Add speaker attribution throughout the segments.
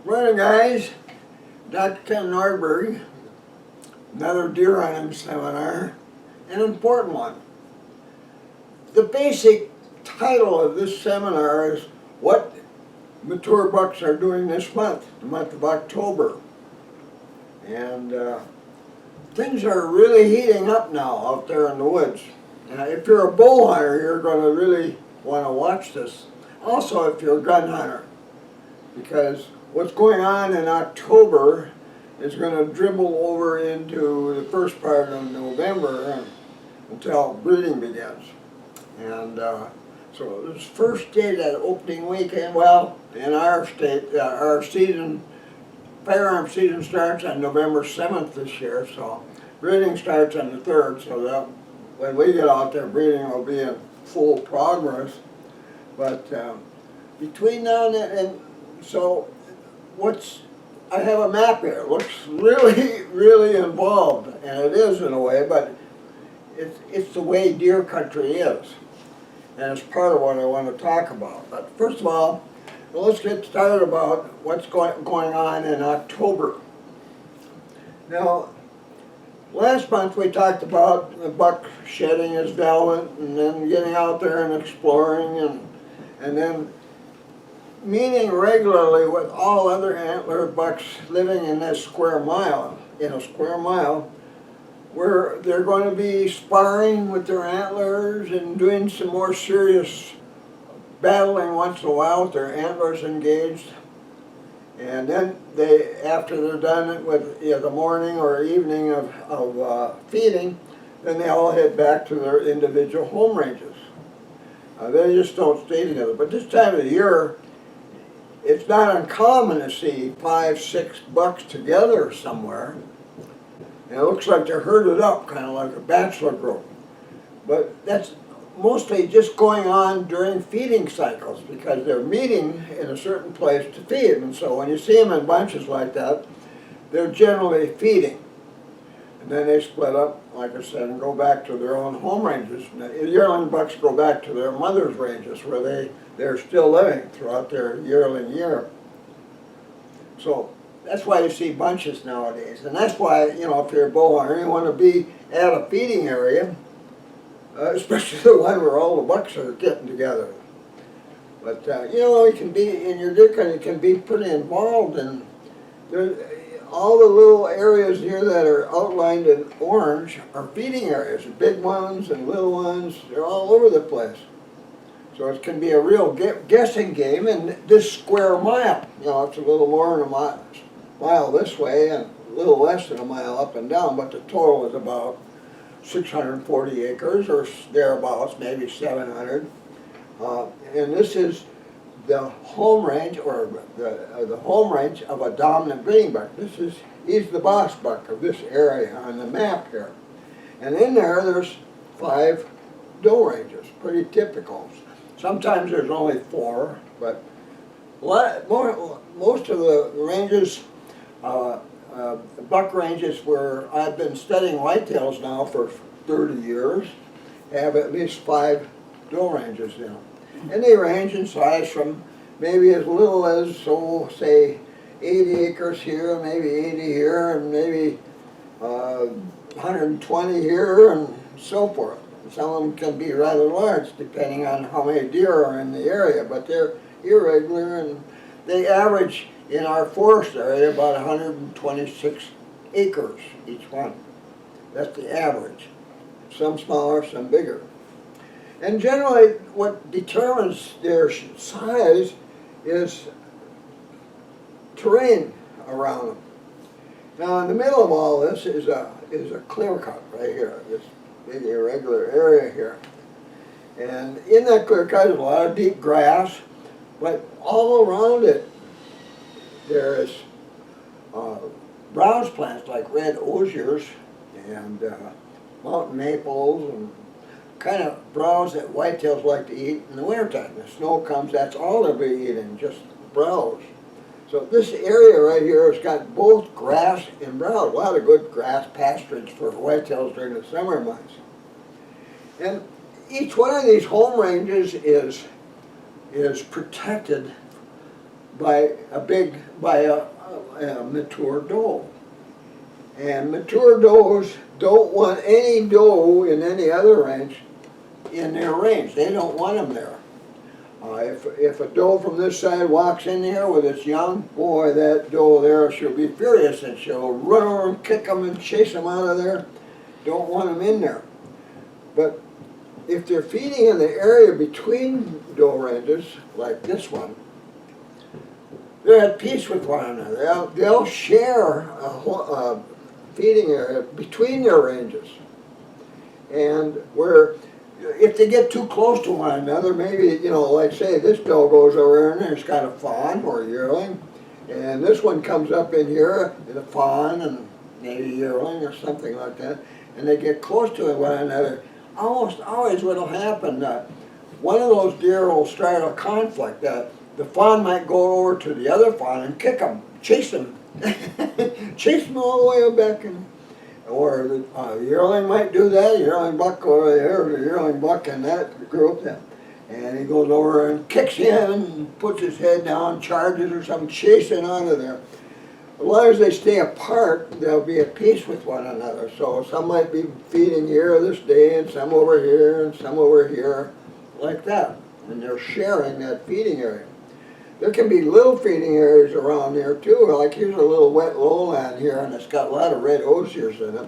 Speaker 1: Morning, guys. Dr. Ken Nordberg. Another deer hunting seminar, an important one. The basic title of this seminar is what mature bucks are doing this month, the month of October. And things are really heating up now out there in the woods. If you're a bow hunter, you're going to really want to watch this. Also, if you're a gun hunter, because what's going on in October is going to dribble over into the first part of November until breeding begins. And so this first day, that opening weekend, well, in our state, our firearm season starts on November 7th this year, so breeding starts on the 3rd, so that when we get out there, breeding will be in full progress. But between now and then, and so I have a map here. It looks really, really involved, and it is in a way, but it's the way deer country is. And it's part of what I want to talk about. But first of all, let's get started about what's going on in October. Now, last month we talked about the buck shedding his velvet and then getting out there and exploring and then meeting regularly with all other antler bucks living in this square mile, where they're going to be sparring with their antlers and doing some more serious battling once in a while with their antlers engaged. And then after they're done with the morning or evening of feeding, then they all head back to their individual home ranges. They just don't stay together. But this time of the year, it's not uncommon to see 5, 6 bucks together somewhere. And it looks like they're herded up, kind of like a bachelor group. But that's mostly just going on during feeding cycles because they're meeting in a certain place to feed. And so when you see them in bunches like that, they're generally feeding. And then they split up, like I said, and go back to their own home ranges. And the yearling bucks go back to their mother's ranges where they're still living throughout their yearling year. So that's why you see bunches nowadays. And that's why, if you're a bow hunter, you want to be at a feeding area, especially the one where all the bucks are getting together. But, you can be, in your deer hunting, you can be pretty involved in all the little areas here that are outlined in orange are feeding areas. Big ones and little ones, they're all over the place. So it can be a real guessing game in this square mile. It's a little more than a mile this way and a little less than a mile up and down, but the total is about 640 acres or thereabouts, maybe 700. And this is the home range or the home range of a dominant breeding buck. He's the boss buck of this area on the map here. And in there's 5 doe ranges, pretty typical. Sometimes there's only 4, but most of the ranges, buck ranges where I've been studying whitetails now for 30 years, have at least 5 doe ranges in them. And they range in size from maybe as little as, say, 80 acres here, maybe 80 here, and maybe 120 here, and so forth. Some of them can be rather large, depending on how many deer are in the area, but they're irregular, and they average in our forest area about 126 acres each one. That's the average. Some smaller, some bigger. And generally, what determines their size is terrain around them. Now, in the middle of all this is a clear cut right here, this big irregular area here. And in that clear cut is a lot of deep grass, but all around it there is browse plants like red osiers and mountain maples and kind of browse that whitetails like to eat in the wintertime. The snow comes, that's all they'll be eating, just browse. So this area right here has got both grass and browse, a lot of good grass pasturage for whitetails during the summer months. And each one of these home ranges is protected by a mature doe. And mature does don't want any doe in any other range in their range. They don't want them there. If a doe from this side walks in here with its young, boy, that doe there, she'll be furious and she'll run over and kick them and chase them out of there. Don't want them in there. But if they're feeding in the area between doe ranges, like this one, they're at peace with one another. They'll share a feeding area between their ranges. And where, if they get too close to one another, maybe, like say this doe goes over there and it's got a fawn or a yearling, and this one comes up in here, and a fawn and maybe a yearling or something like that, and they get close to one another, almost always what'll happen, one of those deer will start a conflict. The fawn might go over to the other fawn and kick him, chase him, chase him all the way back in. Or the yearling might do that, yearling buck over there, the yearling buck in that group, and he goes over and kicks him and puts his head down, charges or something, chasing out of there. As long as they stay apart, they'll be at peace with one another. So some might be feeding here this day, and some over here, and some over here, like that. And they're sharing that feeding area. There can be little feeding areas around here too. Like here's a little wet lowland here, and it's got a lot of red osiers in it.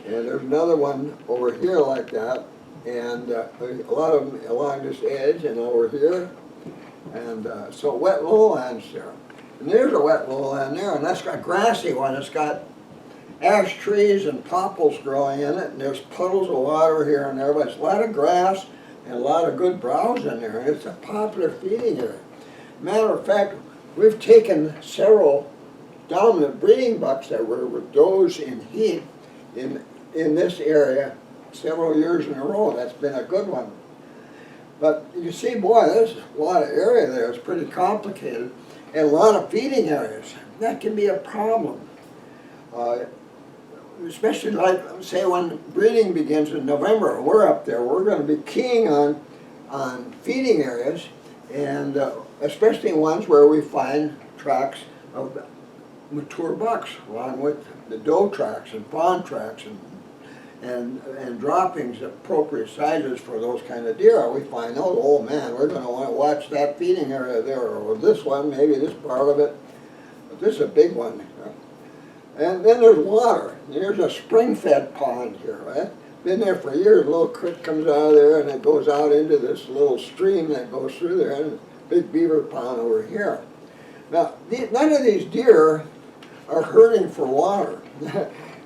Speaker 1: And there's another one over here like that, and a lot of them along this edge and over here. And so wet lowlands there. And there's a wet lowland there, and that's got a grassy one. It's got ash trees and popples growing in it, and there's puddles of water here and there, but it's a lot of grass and a lot of good browse in there. And it's a popular feeding area. Matter of fact, we've taken several dominant breeding bucks that were with does in heat in this area several years in a row. That's been a good one. But you see, boy, there's a lot of area there. It's pretty complicated. And a lot of feeding areas. That can be a problem. Especially like, say, when breeding begins in November, we're up there. We're going to be keying on feeding areas, and especially ones where we find tracks of mature bucks, along with the doe tracks and fawn tracks and droppings, appropriate sizes for those kind of deer. We find out, oh man, we're going to want to watch that feeding area there, or this one, maybe this part of it. But this is a big one. And then there's water. There's a spring-fed pond here, right? Been there for years. A little creek comes out of there, and it goes out into this little stream that goes through there, and a big beaver pond over here. Now, none of these deer are hurting for water.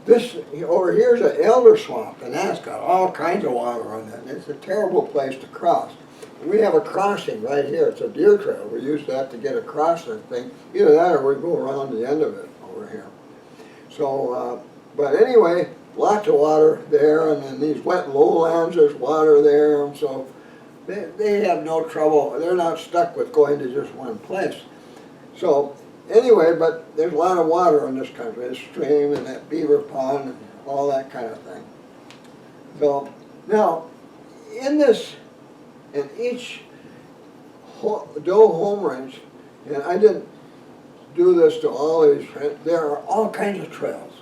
Speaker 1: This over here is an elder swamp, and that's got all kinds of water on it. It's a terrible place to cross. We have a crossing right here. It's a deer trail. We use that to get across that thing. Either that or we go around the end of it over here. So, but anyway, lots of water there, and in these wet lowlands there's water there, and so they have no trouble. They're not stuck with going to just one place. So anyway, but there's a lot of water in this country, this stream and that beaver pond and all that kind of thing. So now, in each doe home range, and I didn't do this to all these, there are all kinds of trails.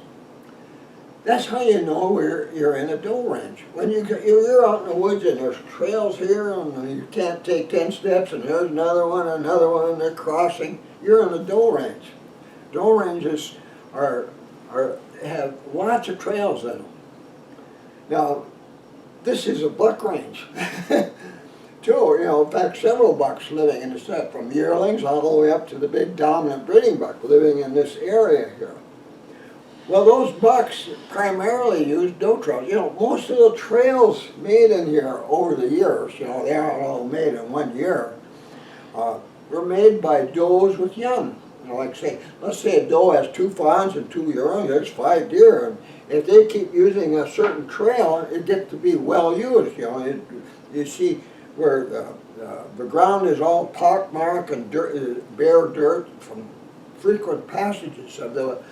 Speaker 1: That's how you know where you're in a doe range. When you're out in the woods and there's trails here and you can't take 10 steps and there's another one, and they're crossing, you're in a doe range. Doe ranges have lots of trails in them. Now, this is a buck range. Too, in fact, several bucks living in the set, from yearlings all the way up to the big dominant breeding buck living in this area here. Well, those bucks primarily use doe trails. Most of the trails made in here over the years, they aren't all made in 1 year, were made by does with young. Like let's say a doe has 2 fawns and 2 yearlings, there's 5 deer, and if they keep using a certain trail, it gets to be well used. You see where the ground is all pockmarked and bare dirt from frequent passages of that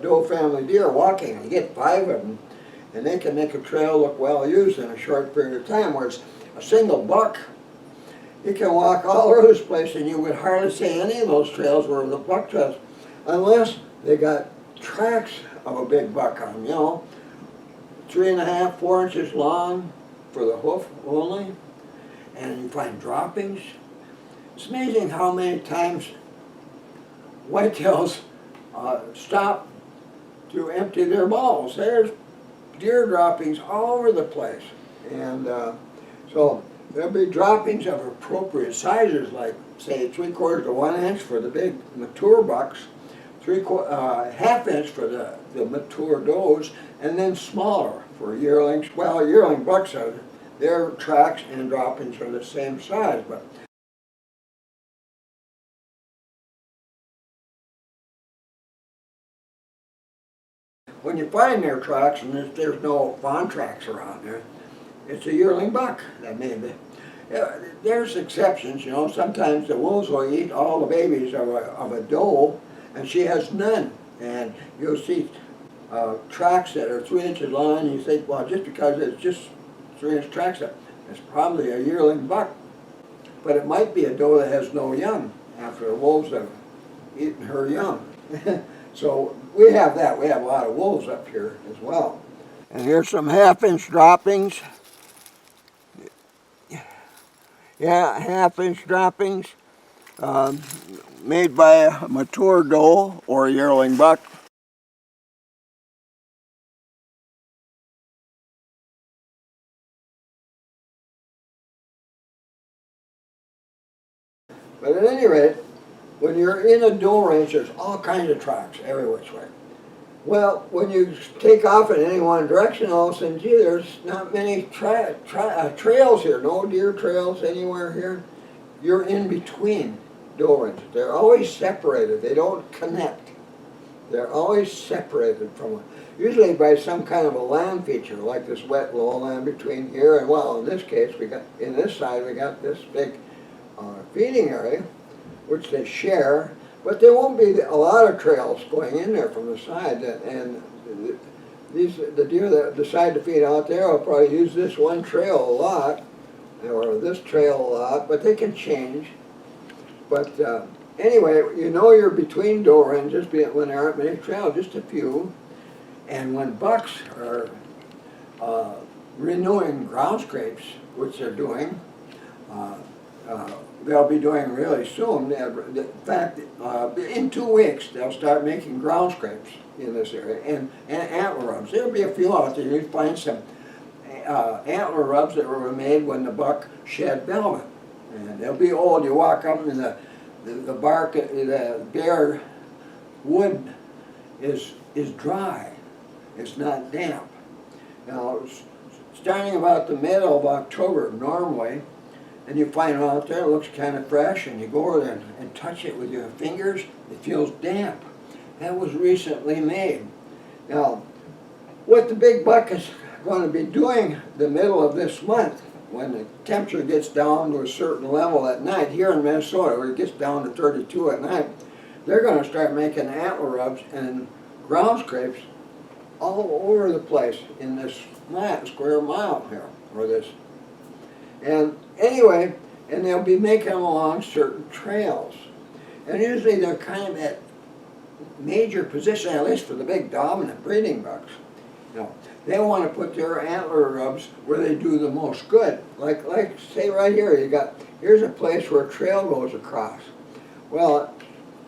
Speaker 1: doe family deer walking. You get 5 of them, and they can make a trail look well used in a short period of time. Whereas a single buck, He can walk all over this place, and you would hardly say any of those trails were the buck trails, unless they got tracks of a big buck on them, you know, 3.5, 4 inches long for the hoof only, and you find droppings. It's amazing how many times whitetails stop to empty their balls. There's deer droppings all over the place, and so there'll be droppings of appropriate sizes, like say 3/4 to 1 inch for the big mature bucks, 1/2 inch for the mature does, and then smaller for yearlings. Well, yearling bucks their tracks and droppings are the same size, but when you find their tracks and there's no fawn tracks around there, it's a yearling buck that made it. Yeah, there's exceptions, you know. Sometimes the wolves will eat all the babies of a doe, and she has none. And you'll see tracks that are 3 inches long, and you think, well, just because it's just 3-inch tracks, it's probably a yearling buck. But it might be a doe that has no young after the wolves have eaten her young. So we have that. We have a lot of wolves up here as well. And here's some 1/2-inch droppings. Yeah, 1/2-inch droppings made by a mature doe or a yearling buck. But at any rate, when you're in a doe range, there's all kinds of tracks every which way. Well, when you take off in any one direction, all of a sudden, gee, there's not many trails here, no deer trails anywhere here. You're in between doe ranges. They're always separated. They don't connect. They're always separated from, usually by some kind of a land feature, like this wet lowland between here and, well, in this case, in this side, we got this big feeding area, which they share. But there won't be a lot of trails going in there from the side, and the deer that decide to feed out there will probably use this one trail a lot, or this trail a lot, but they can change. But anyway, you know you're between doe ranges when there aren't many trails, just a few. And when bucks are renewing ground scrapes, which they're doing, they'll be doing really soon. In fact, in 2 weeks, they'll start making ground scrapes in this area, and antler rubs. There'll be a few out there. You'll find some antler rubs that were made when the buck shed velvet. And they'll be old. You walk up and the bark, the bare wood is dry. It's not damp. Now, starting about the middle of October, normally, and you find it out there, it looks kind of fresh, and you go over there and touch it with your fingers, it feels damp. That was recently made. Now, what the big buck is going to be doing the middle of this month, when the temperature gets down to a certain level at night, here in Minnesota, where it gets down to 32 at night, they're going to start making antler rubs and ground scrapes all over the place in this square mile here, or this. And anyway, and they'll be making them along certain trails. And usually they're kind of at major position, at least for the big dominant breeding bucks. You know, they want to put their antler rubs where they do the most good. Like say right here, here's a place where a trail goes across. Well,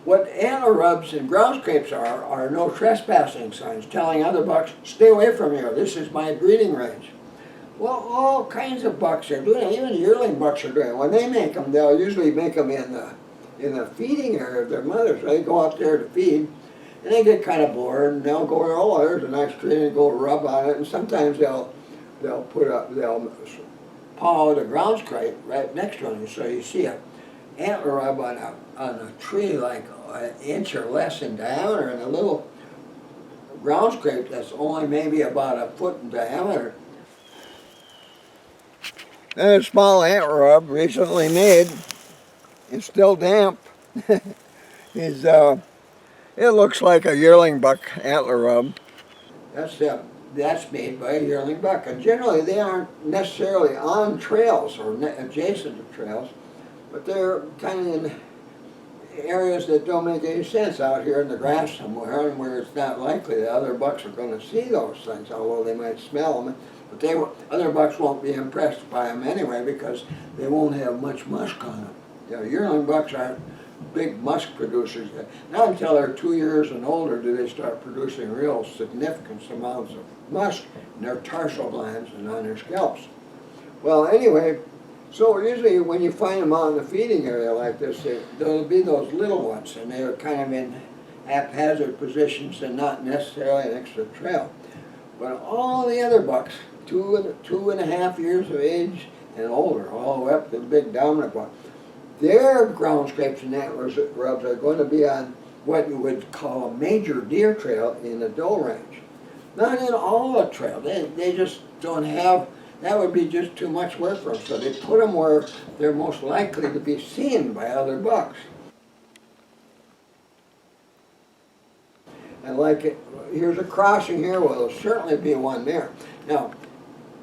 Speaker 1: what antler rubs and ground scrapes are no trespassing signs, telling other bucks, stay away from here, this is my breeding range. Well, all kinds of bucks are doing it. Even yearling bucks are doing it. When they make them, they'll usually make them in the feeding area of their mothers. They go out there to feed, and they get kind of bored, and they'll go, oh, there's a nice tree, and go rub on it. And sometimes they'll paw the ground scrape right next to them, so you see an antler rub on a tree like an inch or less in diameter, and a little ground scrape that's only maybe about a foot in diameter. And a small antler rub recently made. It's still damp. It looks like a yearling buck antler rub. That's made by a yearling buck. And generally they aren't necessarily on trails or adjacent to trails. but they're kind of in areas that don't make any sense out here in the grass somewhere, and where it's not likely that other bucks are going to see those things, although they might smell them. But other bucks won't be impressed by them anyway because they won't have much musk on them. You know, yearling bucks aren't big musk producers. Not until they're 2 years and older do they start producing real significant amounts of musk in their tarsal glands and on their scalps. Well, anyway, so usually when you find them out in the feeding area like this, there'll be those little ones, and they're kind of in haphazard positions and not necessarily next to the trail. But all the other bucks, 2.5 years of age and older, all the way up to the big dominant buck, their ground scrapes and antler rubs are going to be on what you would call a major deer trail in the doe range. Not in all the trail. They just don't have, that would be just too much work for them. So they put them where they're most likely to be seen by other bucks. And here's a crossing here, well, there'll certainly be one there. Now,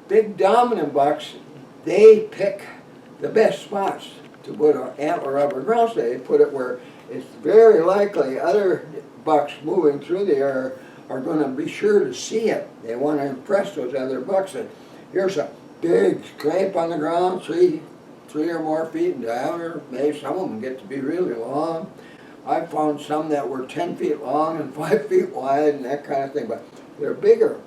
Speaker 1: big dominant bucks, they pick the best spots to put an antler rub or ground scrape. They put it where it's very likely other bucks moving through the area are going to be sure to see it. They want to impress those other bucks. And here's a big scrape on the ground, three or more feet in diameter. Maybe some of them get to be really long. I found some that were 10 feet long and 5 feet wide and that kind of thing, but they're bigger.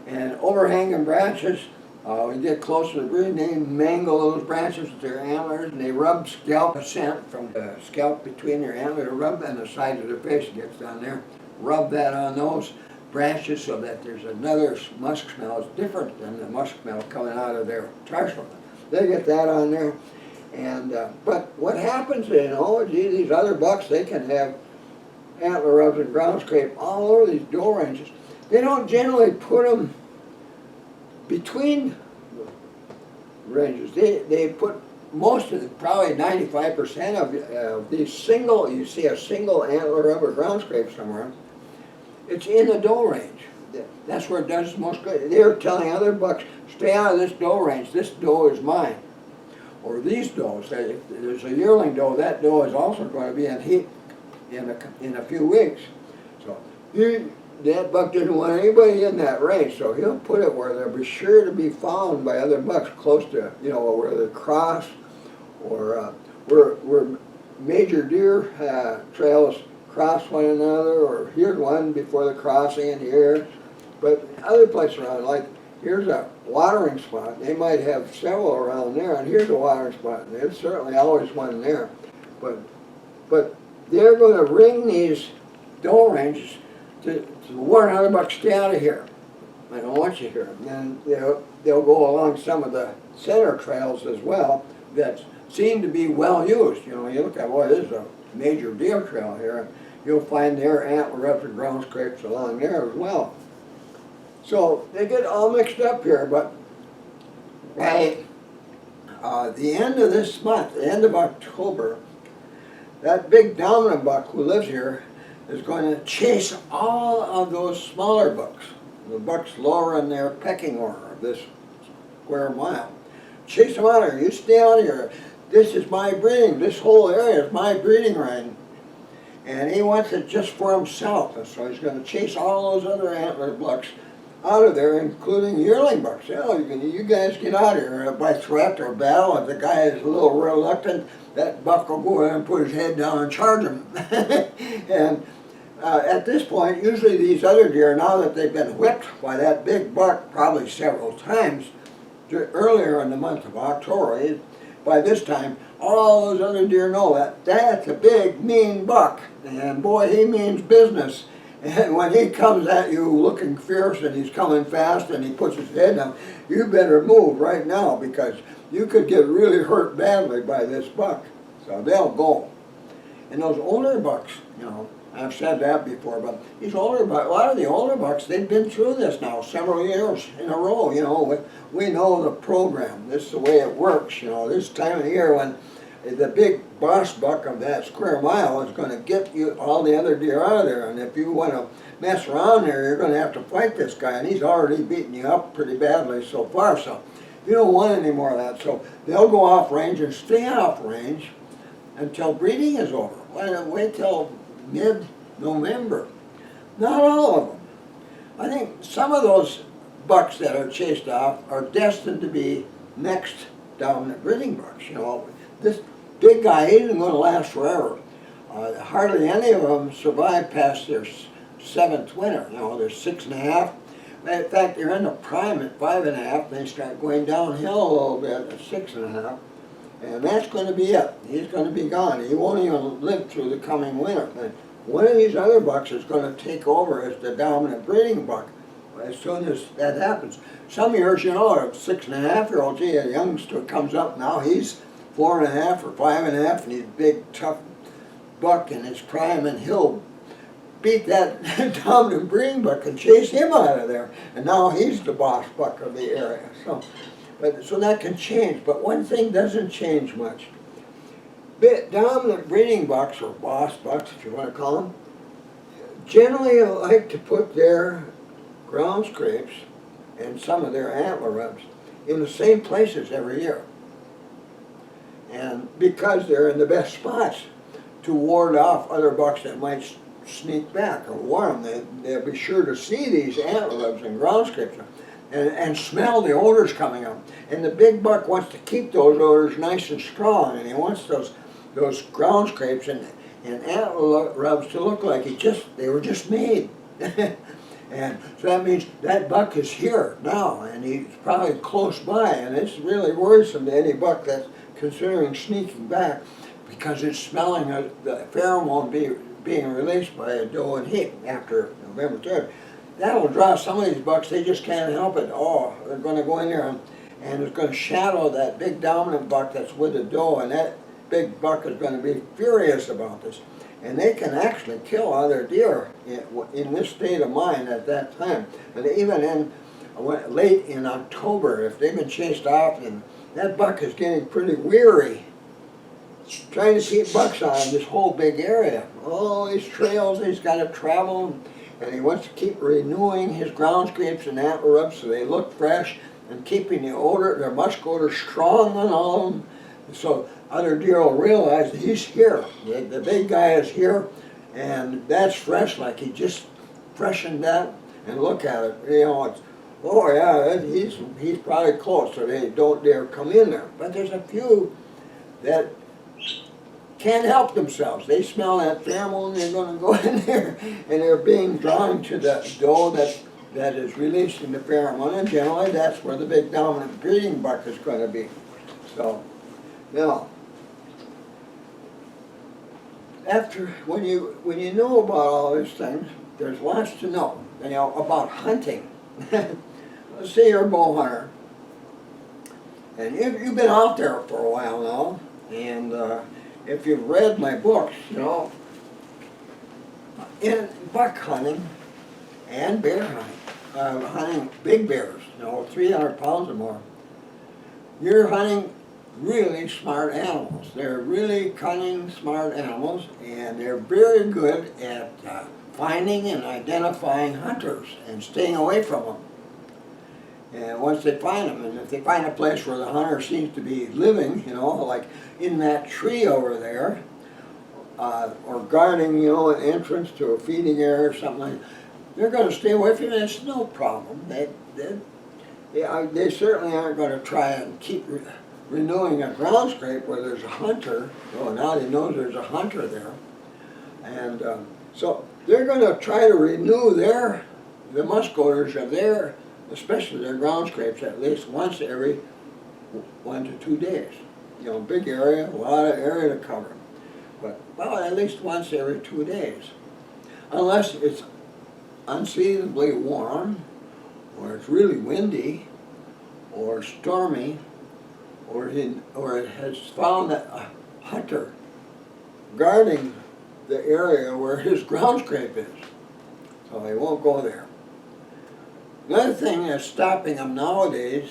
Speaker 1: And overhanging branches, when you get close to the breed, they mangle those branches with their antlers, and they rub scalp scent from the scalp between their antler, rub on the side of their face, it gets down there. Rub that on those branches so that there's another musk smell. It's different than the musk smell coming out of their tarsal. They get that on there. And but what happens is, oh gee, these other bucks, they can have antler rubs and ground scrape all over these doe ranges. They don't generally put them between ranges. They put most of it, probably 95% of these single, you see a single antler rub or ground scrape somewhere, it's in the doe range. That's where it does the most good. They're telling other bucks, stay out of this doe range, this doe is mine. Or these does, if there's a yearling doe, that doe is also going to be in heat in a few weeks. So that buck doesn't want anybody in that range, so he'll put it where they'll be sure to be found by other bucks close to, you know, where they cross, or where major deer trails cross one another, or here's one before the crossing in here. But other places around, like here's a watering spot. They might have several around there, and here's a watering spot. There's certainly always one there. But they're going to ring these doe ranges to warn other bucks, stay out of here. I don't want you here. And then they'll go along some of the center trails as well that seem to be well used. You know, you look at, boy, this is a major deer trail here, and you'll find their antler rubs and ground scrapes along there as well. So they get all mixed up here, but by the end of this month, the end of October, that big dominant buck who lives here is going to chase all of those smaller bucks, the bucks lower in their pecking order of this square mile. Chase them out of here. You stay out of here. This is my breeding. This whole area is my breeding range. And he wants it just for himself. And so he's going to chase all those other antler bucks out of there, including yearling bucks. You know, you guys get out of here by threat or battle. If the guy is a little reluctant, that buck will go in and put his head down and charge him. And at this point, usually these other deer, now that they've been whipped by that big buck probably several times earlier in the month of October, by this time, all those other deer know that that's a big, mean buck. And boy, he means business. And when he comes at you looking fierce and he's coming fast and he puts his head down, you better move right now because you could get really hurt badly by this buck. So they'll go. And those older bucks, you know, I've said that before, but these older bucks, a lot of the older bucks, they've been through this now several years in a row. You know, we know the program. This is the way it works. You know, this time of year when the big boss buck of that square mile is going to get you all the other deer out of there. And if you want to mess around there, you're going to have to fight this guy. And he's already beaten you up pretty badly so far. So you don't want any more of that. So they'll go off range and stay off range. until breeding is over. Why not wait till mid-November? Not all of them. I think some of those bucks that are chased off are destined to be next dominant breeding bucks. You know, this big guy, he isn't going to last forever. Hardly any of them survive past their 7th winter. You know, they're 6.5. In fact, they're in the prime at 5.5. They start going downhill a little bit at 6.5. And that's going to be it. He's going to be gone. He won't even live through the coming winter. And one of these other bucks is going to take over as the dominant breeding buck as soon as that happens. Some years, you know, a 6.5-year-old, gee, a youngster comes up now, he's 4.5 or 5.5, and he's a big, tough buck in his prime, and he'll beat that dominant breeding buck and chase him out of there. And now he's the boss buck of the area. So that can change, but one thing doesn't change much. Dominant breeding bucks, or boss bucks if you want to call them, generally like to put their ground scrapes and some of their antler rubs in the same places every year. And because they're in the best spots to ward off other bucks that might sneak back or warn them, they'll be sure to see these antler rubs and ground scrapes and smell the odors coming up. And the big buck wants to keep those odors nice and strong, and he wants those ground scrapes and antler rubs to look like they were just made. And so that means that buck is here now, and he's probably close by, and it's really worrisome to any buck that's considering sneaking back, because it's smelling the pheromone being released by a doe and heap after November 3rd. That'll draw some of these bucks. They just can't help it. Oh, they're going to go in there and it's going to shadow that big dominant buck that's with the doe, and that big buck is going to be furious about this. And they can actually kill other deer in this state of mind at that time. And even late in October, if they've been chased off and that buck is getting pretty weary, trying to keep bucks on this whole big area. All these trails he's got to travel, and he wants to keep renewing his ground scrapes and antler rubs so they look fresh, and keeping the odor, their musk odor strong on all of them. So other deer will realize that he's here. The big guy is here, and that's fresh, like he just freshened that, and look at it. You know, it's, oh yeah, he's probably close, so they don't dare come in there. But there's a few that can't help themselves. They smell that pheromone, they're going to go in there, and they're being drawn to the doe that is releasing the pheromone, and generally that's where the big dominant breeding buck is going to be. So, now, when you know about all these things, there's lots to know. You know, about hunting. Let's say you're a bow hunter, and you've been out there for a while now, and if you've read my books, you know, in buck hunting and bear hunting, hunting big bears, you know, 300 pounds or more, you're hunting really smart animals. They're really cunning, smart animals, and they're very good at finding and identifying hunters and staying away from them. And once they find them, and if they find a place where the hunter seems to be living, you know, like in that tree over there, or guarding, you know, an entrance to a feeding area or something like that, they're going to stay away from it. It's no problem. They certainly aren't going to try and keep renewing a ground scrape where there's a hunter. Oh, now they know there's a hunter there. And so they're going to try to renew the musk odors of especially their ground scrapes, at least once every 1 to 2 days. You know, big area, a lot of area to cover. But, well, at least once every 2 days. Unless it's unseasonably warm, or it's really windy, or stormy, or it has found a hunter guarding the area where his ground scrape is. So they won't go there. Another thing that's stopping them nowadays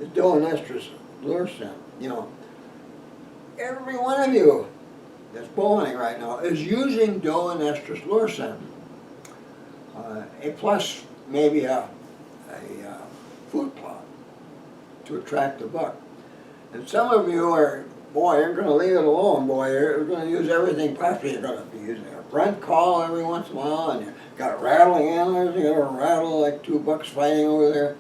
Speaker 1: is doe and estrus lure scent. You know, every one of you that's bow hunting right now is using doe and estrus lure scent. Plus maybe a food plot to attract the buck. And some of you are boy, you're gonna leave it alone, boy. You're gonna use everything possible. You're gonna be using a front call every once in a while, and you got rattling antlers, you gotta rattle like 2 bucks fighting over there.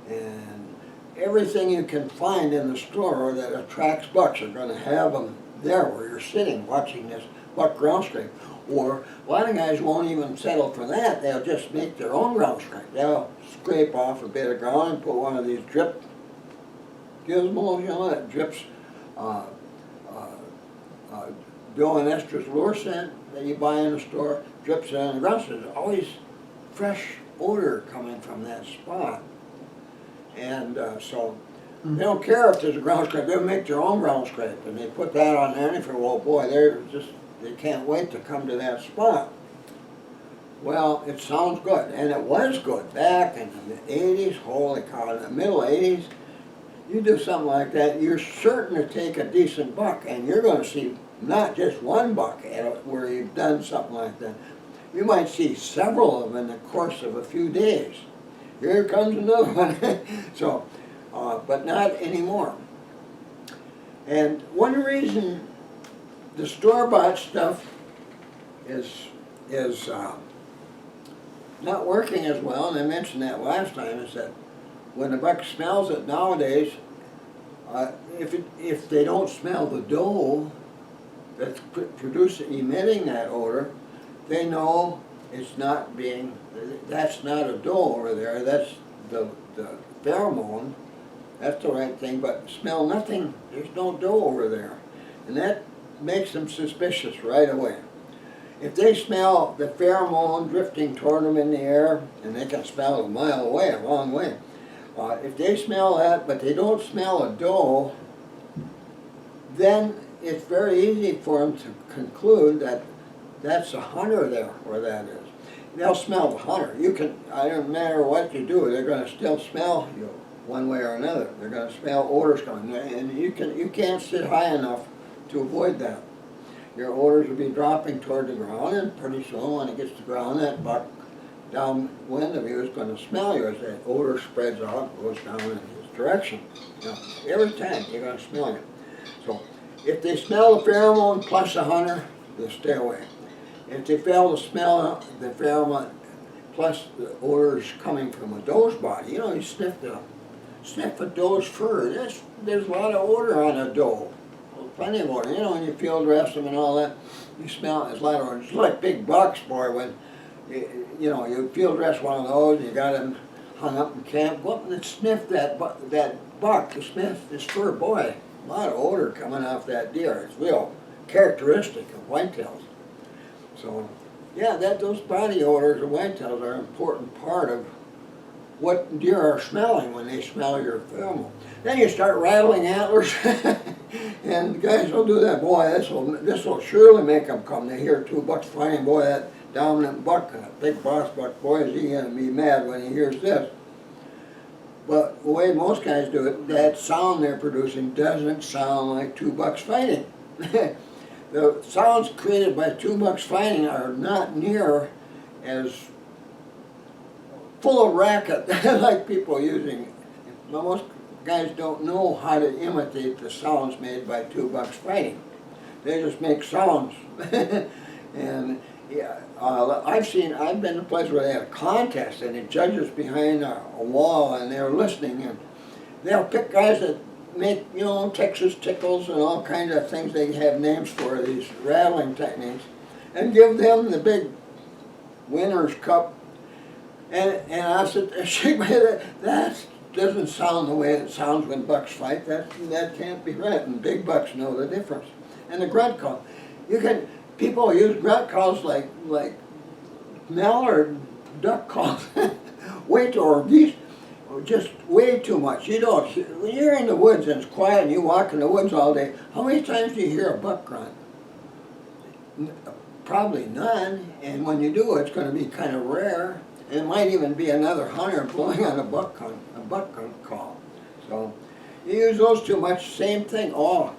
Speaker 1: And everything you can find in the store that attracts bucks, you're gonna have them there where you're sitting watching this buck ground scrape. Or a lot of guys won't even settle for that. They'll just make their own ground scrape. They'll scrape off a bit of ground and put one of these drip gizmos, you know, that drips Bill and Esther's lure scent that you buy in the store, drips it on the ground. So there's always fresh odor coming from that spot. And so they don't care if there's a ground scrape. They'll make their own ground scrape, and they put that on there, and they feel, well, boy, they can't wait to come to that spot. Well, it sounds good, and it was good back in the 80s. Holy cow, in the middle 80s, you do something like that, you're certain to take a decent buck, and you're going to see not just one buck at it where you've done something like that. You might see several of them in the course of a few days. Here comes another one. So, but not anymore. And one reason the store-bought stuff is not working as well, and I mentioned that last time, is that when the buck smells it nowadays, if they don't smell the doe that's emitting that odor, they know it's not being, that's not a doe over there, that's the pheromone, that's the right thing, but smell nothing, there's no doe over there. And that makes them suspicious right away. If they smell the pheromone drifting toward them in the air, and they can smell it a mile away, a long way, if they smell that, but they don't smell a doe, then it's very easy for them to conclude that that's a hunter there, where that is. They'll smell the hunter. You can, I don't matter what you do, they're going to still smell you one way or another. They're going to smell odors coming, and you can't sit high enough to avoid that. Your odors will be dropping toward the ground, and pretty soon when it gets to the ground, that buck downwind of you is going to smell you as that odor spreads out, goes down in his direction. Now, every time you're going to smell it. So if they smell the pheromone plus a hunter, they'll stay away. If they fail to smell the pheromone plus the odors coming from a doe's body, you know, you sniff a doe's fur. There's a lot of odor on a doe. Plenty of odor. You know, when you field dress them and all that, you smell, there's a lot of odor. It's like big bucks, boy, when you field dress one of those, and you got them hung up in camp, go up and sniff that buck, to sniff his fur, boy, a lot of odor coming off that deer. It's real characteristic of whitetails. So, yeah, those body odors of whitetails are an important part of what deer are smelling when they smell your pheromone. Then you start rattling antlers, and guys will do that. Boy, this will surely make them come. They hear 2 bucks fighting. Boy, that dominant buck, that big boss buck, boy, is he going to be mad when he hears this. But the way most guys do it, that sound they're producing doesn't sound like 2 bucks fighting. The sounds created by 2 bucks fighting are not near as full of racket like people using. Most guys don't know how to imitate the sounds made by 2 bucks fighting. They just make sounds. And yeah, I've been to places where they have a contest and the judges behind a wall and they're listening, and they'll pick guys that make, Texas tickles and all kinds of things they have names for, these rattling techniques, and give them the big winner's cup. And I said, that doesn't sound the way it sounds when bucks fight. That can't be right. And big bucks know the difference. And the grunt call. People use grunt calls like mallard duck calls. Or geese, just way too much. When you're in the woods and it's quiet and you walk in the woods all day, how many times do you hear a buck grunt? Probably none. And when you do, it's going to be kind of rare. It might even be another hunter blowing on a buck call. So you use those too much, same thing. Oh,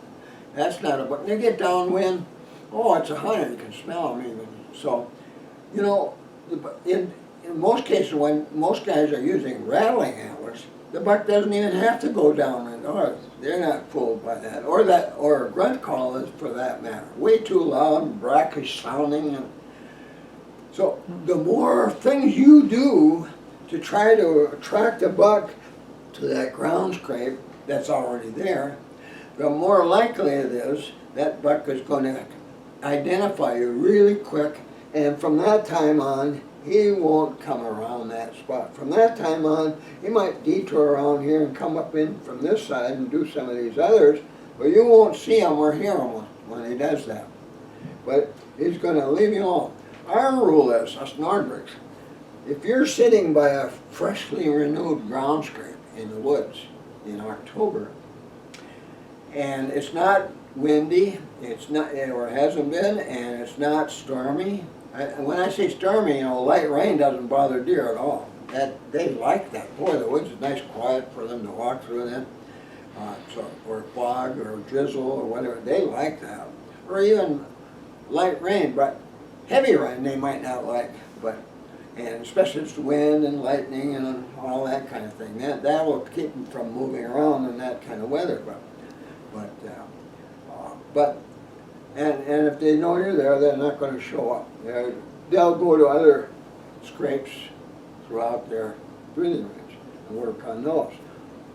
Speaker 1: that's not a buck. And they get downwind. Oh, it's a hunter. You can smell them even. So, in most cases, when most guys are using rattling antlers, the buck doesn't even have to go down in north. They're not fooled by that, or a grunt call is for that matter. Way too loud and brackish sounding. And so the more things you do to try to attract a buck to that ground scrape that's already there, the more likely it is that buck is going to identify you really quick, and from that time on, he won't come around that spot. From that time on, he might detour around here and come up in from this side and do some of these others, but you won't see him or hear him when he does that. But he's going to leave you alone. Our rule is, us Nordbergs, if you're sitting by a freshly renewed ground scrape in the woods in October, and it's not windy, it's not, or hasn't been, and it's not stormy. When I say stormy, light rain doesn't bother deer at all. They like that. Boy, the woods is nice, quiet for them to walk through then. Or fog or drizzle or whatever, they like that. Or even light rain, but heavy rain they might not like. And especially if it's wind and lightning and all that kind of thing. That will keep them from moving around in that kind of weather. And if they know you're there, they're not going to show up. They'll go to other scrapes throughout their breeding range and work on those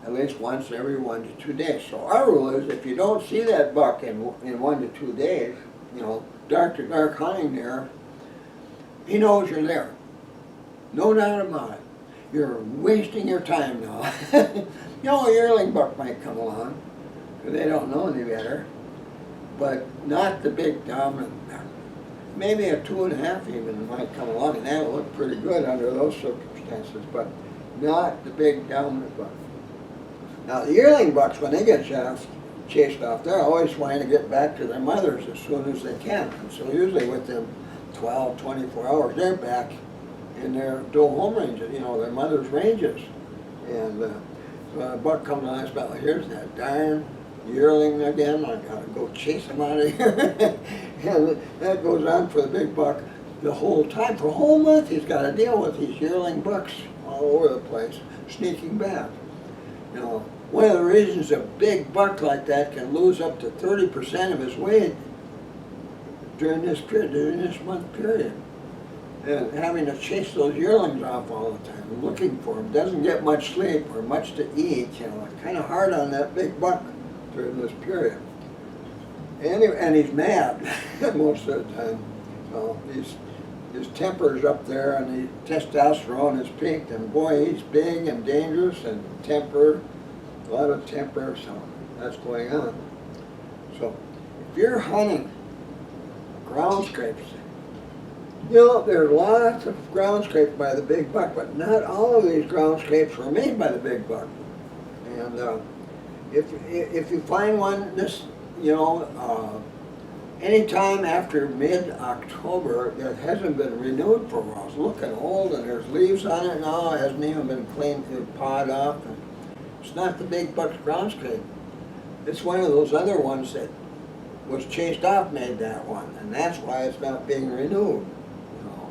Speaker 1: at least once every 1 to 2 days. So our rule is, if you don't see that buck in 1 to 2 days, dark to dark hunting there, he knows you're there. No doubt about it. You're wasting your time now. A yearling buck might come along, because they don't know any better, but not the big dominant. Maybe a 2.5 even might come along, and that'll look pretty good under those circumstances, but not the big dominant buck. Now the yearling bucks, when they get chased off, they're always trying to get back to their mothers as soon as they can. And so usually within 12, 24 hours, they're back in their dual home ranges, their mother's ranges. And so a buck comes on, I smell, here's that darn yearling again, I gotta go chase him out of here. And that goes on for the big buck the whole time. For a whole month he's got to deal with these yearling bucks all over the place, sneaking back. One of the reasons a big buck like that can lose up to 30% of his weight during this period, during this month period. And having to chase those yearlings off all the time, looking for them, doesn't get much sleep or much to eat, it's kind of hard on that big buck during this period. And he's mad most of the time. So his temper's up there, and the testosterone is peaked, and boy, he's big and dangerous, and a lot of temper, so that's going on. So if you're hunting ground scrapes, there's lots of ground scrapes by the big buck, but not all of these ground scrapes were made by the big buck. And if you find one anytime after mid-October that hasn't been renewed for a while, it's looking old and there's leaves on it now, it hasn't even been cleaned and pawed off. And it's not the big buck's ground scrape. It's one of those other ones that was chased off made that one, and that's why it's not being renewed.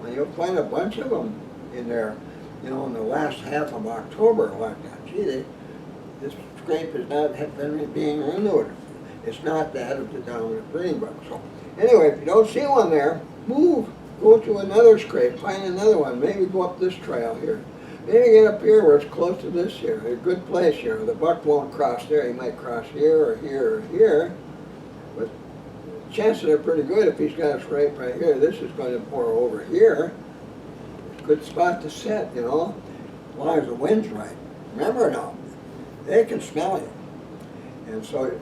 Speaker 1: And you'll find a bunch of them in there, in the last half of October like that. Gee, this scrape is not been being renewed. It's not that of the dominant breeding buck. So anyway, if you don't see one there, move. Go to another scrape, find another one. Maybe go up this trail here. Maybe get up here where it's close to this here. A good place here. The buck won't cross there. He might cross here or here or here. But chances are pretty good if he's got a scrape right here. This is going to pour over here. Good spot to set, as long as the wind's right. Remember now, they can smell you. And so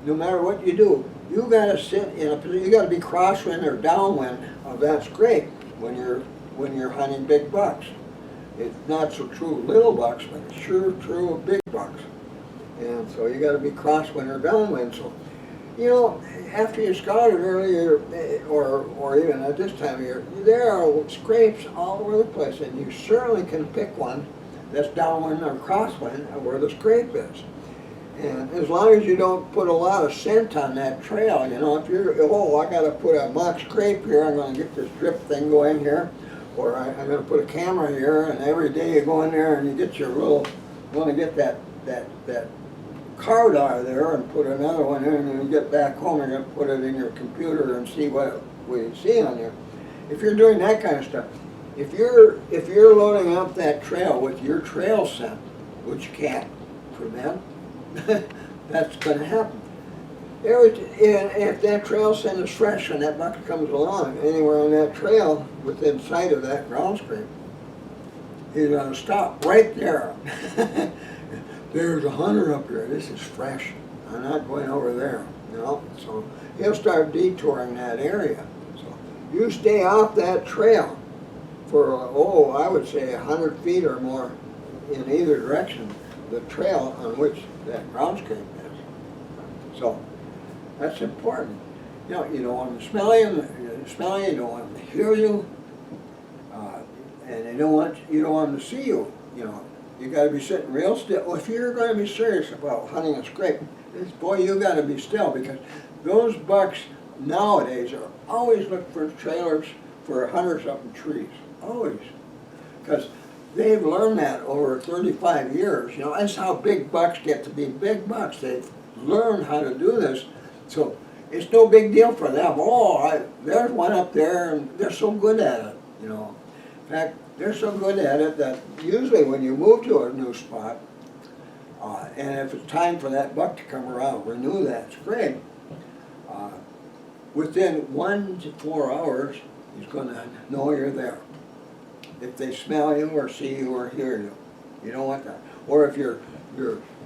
Speaker 1: no matter what you do, you got to sit in a position, you got to be crosswind or downwind of that scrape when you're hunting big bucks. It's not so true of little bucks, but it's sure true of big bucks. And so you got to be crosswind or downwind. So, after you scouted earlier, or even at this time of year, there are scrapes all over the place, and you certainly can pick one that's downwind or crosswind of where the scrape is. And as long as you don't put a lot of scent on that trail, if you're, I got to put a mock scrape here, I'm going to get this drip thing going here. or I'm going to put a camera here, and every day you go in there and you get your little, you want to get that card out of there and put another one in, and you get back home, you're going to put it in your computer and see what you see on there. If you're doing that kind of stuff, if you're loading up that trail with your trail scent, which you can't prevent, that's going to happen. If that trail scent is fresh and that buck comes along anywhere on that trail within sight of that ground scrape, he's going to stop right there. There's a hunter up here. This is fresh. I'm not going over there. No, so he'll start detouring that area. So you stay off that trail for, I would say 100 feet or more in either direction, the trail on which that ground scrape is. So that's important. You know, you don't want them to smell you, you don't want them to hear you, and you don't want them to see you. You know, you got to be sitting real still. Well, if you're going to be serious about hunting a scrape, boy, you got to be still, because those bucks nowadays are always looking for trailers for hunters up in trees. Always. Because they've learned that over 35 years. You know, that's how big bucks get to be big bucks. They've learned how to do this. So it's no big deal for them. There's one up there, and they're so good at it, you know. In fact, they're so good at it that usually when you move to a new spot, and if it's time for that buck to come around, renew that scrape, within 1 to 4 hours, he's going to know you're there. If they smell you or see you or hear you, you don't want that. Or if your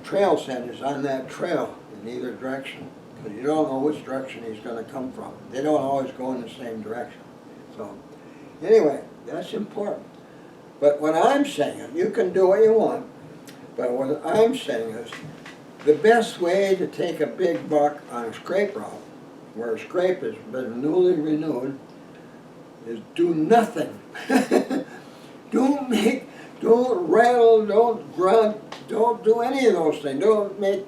Speaker 1: trail scent is on that trail in either direction, because you don't know which direction he's going to come from. They don't always go in the same direction. So anyway, that's important. But what I'm saying, you can do what you want, but what I'm saying is the best way to take a big buck on a scrape route, where a scrape has been newly renewed, is do nothing. Don't rattle, don't grunt, don't do any of those things. Don't make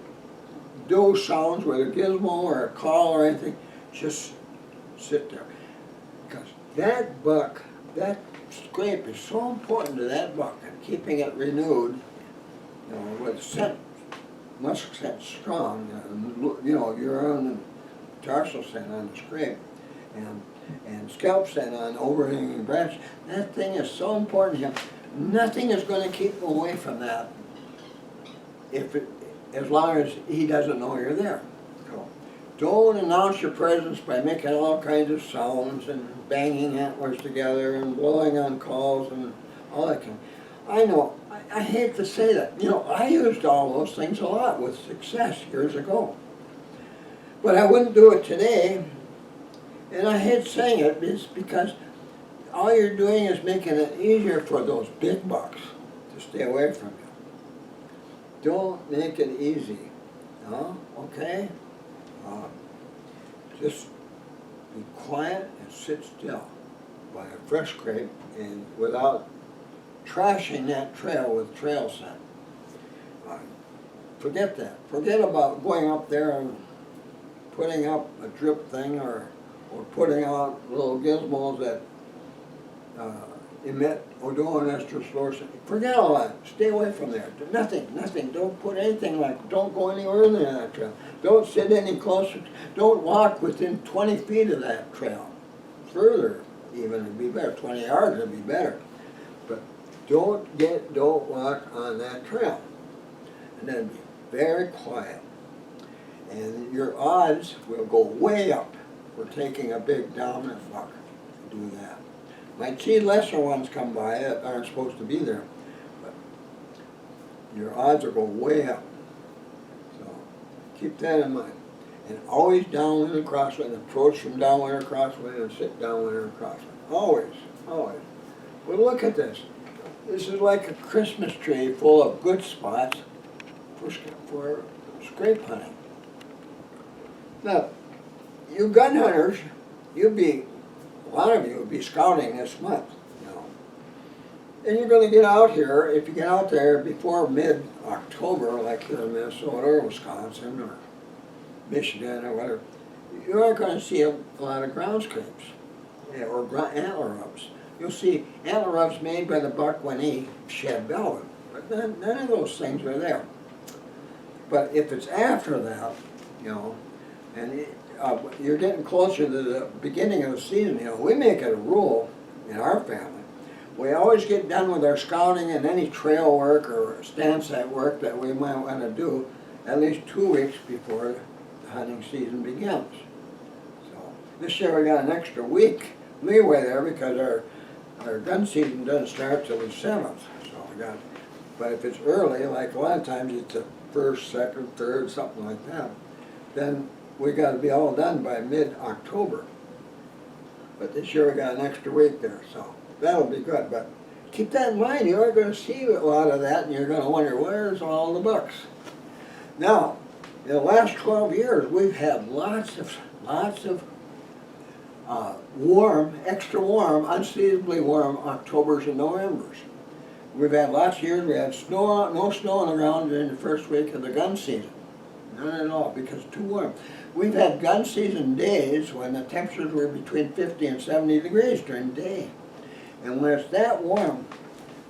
Speaker 1: those sounds with a gizmo or a call or anything. Just sit there. Because that buck, that scrape is so important to that buck, and keeping it renewed, you know, with scent, musk scent strong, you know, urine and tarsal scent on the scrape, and scalp scent on overhanging branch. That thing is so important to him. Nothing is going to keep him away from that as long as he doesn't know you're there. So don't announce your presence by making all kinds of sounds and banging antlers together and blowing on calls and all that kind of. I know, I hate to say that. You know, I used all those things a lot with success years ago. But I wouldn't do it today. And I hate saying it, it's because all you're doing is making it easier for those big bucks to stay away from you. Don't make it easy, no? Okay? Just be quiet and sit still by a fresh scrape, and without trashing that trail with trail scent. Forget that. Forget about going up there and putting up a drip thing or putting out little gizmos that emit odoronester fluorescent. Forget all that. Stay away from there. Do nothing. Don't put anything don't go anywhere in that trail. Don't sit any closer. Don't walk within 20 feet of that trail. Further, even, it'd be better. 20 yards would be better. But don't walk on that trail. And then be very quiet. And your odds will go way up for taking a big dominant buck to do that. Might see lesser ones come by that aren't supposed to be there, but your odds will go way up. So keep that in mind. And always downwind and crosswind, approach from downwind or crosswind and sit downwind or crosswind. Always, always. But look at this. This is like a Christmas tree full of good spots for scrape hunting. Now, you gun hunters, a lot of you would be scouting this month, you know. And you're going to get out here, if you get out there before mid-October, like here in Minnesota or Wisconsin or Michigan or whatever, you aren't going to see a lot of ground scrapes or antler ups. you'll see antler rubs made by the buck when he shed velvet. But none of those things are there. But if it's after that, you know, and you're getting closer to the beginning of the season, you know, we make it a rule in our family. We always get done with our scouting and any trail work or stand site work that we might want to do at least 2 weeks before the hunting season begins. So this year we got an extra week leeway there because our gun season doesn't start till the 7th. So we got, but if it's early, like a lot of times it's the 1st, 2nd, 3rd, something like that, then we got to be all done by mid-October. But this year we got an extra week there, so that'll be good. But keep that in mind, you are going to see a lot of that, and you're going to wonder, where's all the bucks? Now, in the last 12 years, we've had lots of warm, extra warm, unseasonably warm Octobers and Novembers. We've had lots of years, we had snow, no snow on the ground during the first week of the gun season. None at all, because it's too warm. We've had gun season days when the temperatures were between 50 and 70 degrees during the day. And when it's that warm,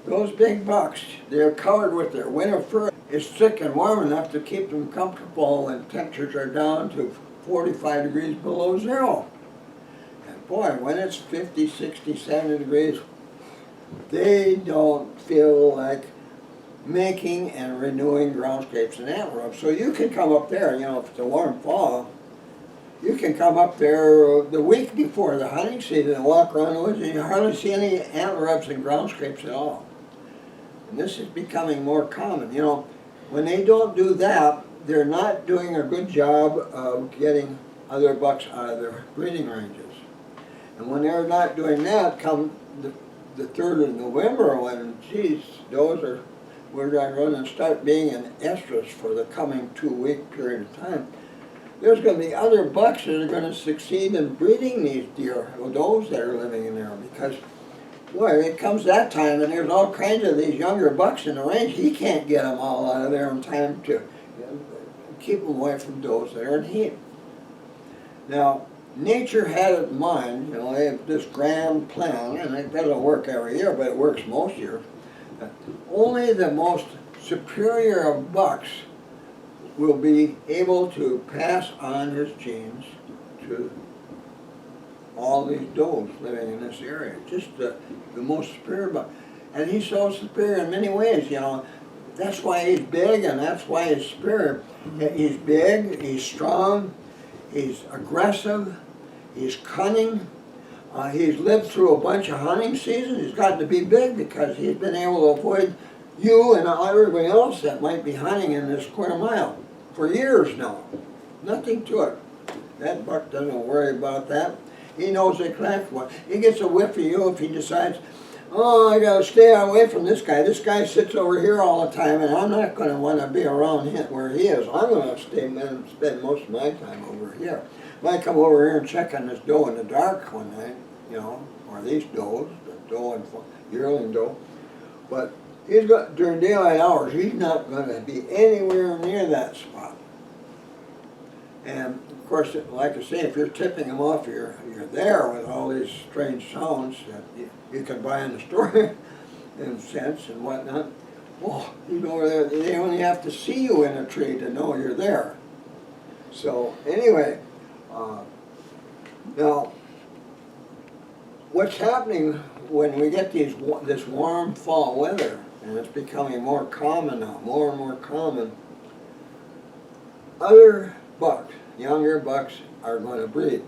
Speaker 1: those big bucks, they're covered with their winter fur. It's thick and warm enough to keep them comfortable when temperatures are down to 45 degrees below zero. And boy, when it's 50, 60, 70 degrees, they don't feel like making and renewing ground scrapes and antler rubs. So you can come up there, you know, if it's a warm fall, you can come up there the week before the hunting season and walk around the woods and you hardly see any antler rubs and ground scrapes at all. And this is becoming more common. You know, when they don't do that, they're not doing a good job of getting other bucks out of their breeding ranges. And when they're not doing that, come the 3rd of November, when, geez, we're going to start being in estrus for the coming 2-week period of time, there's going to be other bucks that are going to succeed in breeding these deer, or those that are living in there, because, boy, it comes that time and there's all kinds of these younger bucks in the range. He can't get them all out of there in time to keep them away from those that are in heat. Now, nature had it in mind, you know, they have this grand plan, and it doesn't work every year, but it works most years. Only the most superior of bucks will be able to pass on his genes to all these does living in this area. Just the most superior buck. And he's so superior in many ways, you know. That's why he's big and that's why he's superior. He's big, he's strong, he's aggressive, he's cunning. He's lived through a bunch of hunting seasons. He's gotten to be big because he's been able to avoid you and everybody else that might be hunting in this quarter mile for years now. Nothing to it. That buck doesn't worry about that. He knows exactly what. He gets a whiff of you if he decides, oh, I gotta stay away from this guy. This guy sits over here all the time and I'm not gonna want to be around him where he is. I'm gonna stay and spend most of my time over here. Might come over here and check on this doe in the dark one night, you know, or these does, the doe and yearling doe. But he's got, during daylight hours, he's not going to be anywhere near that spot. And of course, like I say, if you're tipping him off, you're there with all these strange sounds that you can buy in the store and scents and whatnot. Oh, you go over there, they only have to see you in a tree to know you're there. So anyway, now, what's happening when we get this warm fall weather, and it's becoming more common now, more and more common, other bucks, younger bucks, are going to breed.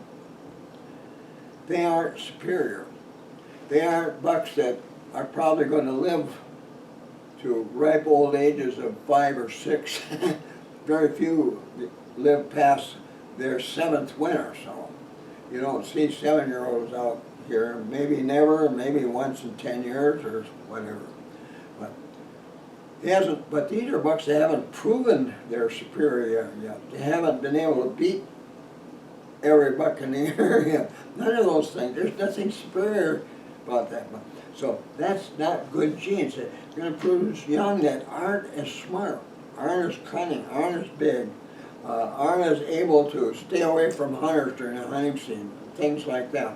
Speaker 1: They aren't superior. They aren't bucks that are probably going to live to ripe old ages of 5 or 6. Very few live past their 7th winter, so you don't see 7-year-olds out here, maybe never, maybe once in 10 years or whatever. But these are bucks that haven't proven their superiority yet. They haven't been able to beat every buck in the area. None of those things. There's nothing superior about that buck. So that's not good genes. They're going to produce young that aren't as smart, aren't as cunning, aren't as big, aren't as able to stay away from hunters during the hunting season, things like that.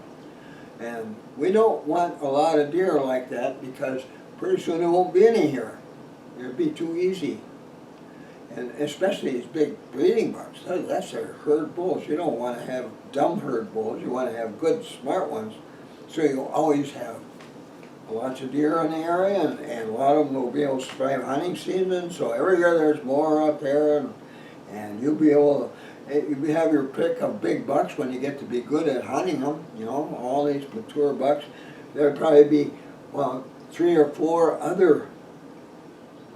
Speaker 1: And we don't want a lot of deer like that because pretty soon there won't be any here. It'll be too easy. And especially these big breeding bucks, that's their herd bulls. You don't want to have dumb herd bulls. You want to have good, smart ones. So you'll always have lots of deer in the area, and a lot of them will be able to survive hunting season. So every year there's more out there, and you'll be able to, you have your pick of big bucks when you get to be good at hunting them. You know, all these mature bucks. There'll probably be, well, 3 or 4 other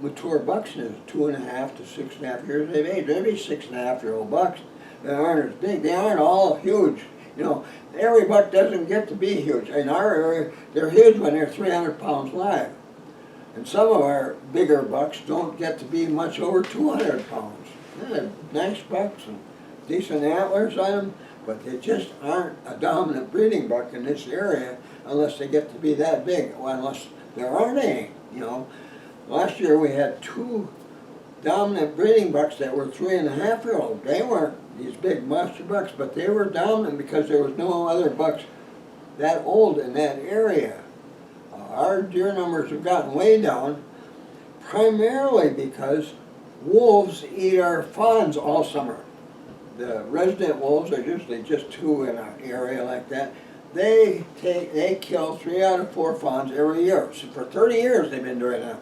Speaker 1: mature bucks in 2.5 to 6.5 years of age. There'll be 6.5-year-old bucks that aren't as big. They aren't all huge. You know, every buck doesn't get to be huge. In our area, they're huge when they're 300 pounds live. And some of our bigger bucks don't get to be much over 200 pounds. They're nice bucks and decent antlers on them, but they just aren't a dominant breeding buck in this area unless they get to be that big, or unless there aren't any, you know. Last year we had 2 dominant breeding bucks that were 3.5-year-olds. They weren't these big monster bucks, but they were dominant because there was no other bucks that old in that area. Our deer numbers have gotten way down, primarily because wolves eat our fawns all summer. The resident wolves are usually just 2 in an area like that. They kill 3 out of 4 fawns every year. So for 30 years they've been doing that.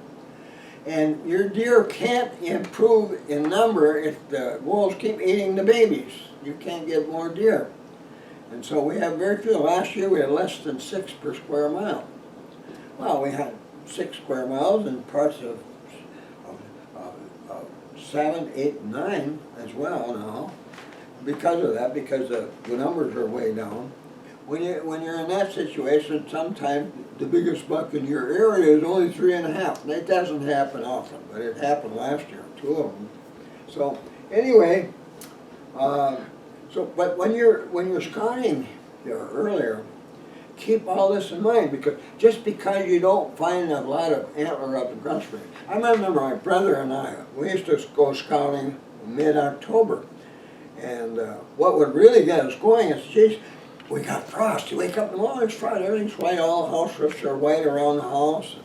Speaker 1: And your deer can't improve in number if the wolves keep eating the babies. You can't get more deer. And so we have very few. Last year we had less than 6 per square mile. Well, we had 6 square miles in parts of 7, 8, 9 as well now. Because of that, because the numbers are way down. When you're in that situation, sometimes the biggest buck in your area is only 3.5. And that doesn't happen often, but it happened last year, 2 of them. So anyway, but when you're scouting there earlier, keep all this in mind, because just because you don't find a lot of antler up in ground spring. I remember my brother and I, we used to go scouting mid-October, and what would really get us going is, geez, we got frost. You wake up in the morning, it's frost, everything's white, all the house roofs are white around the house.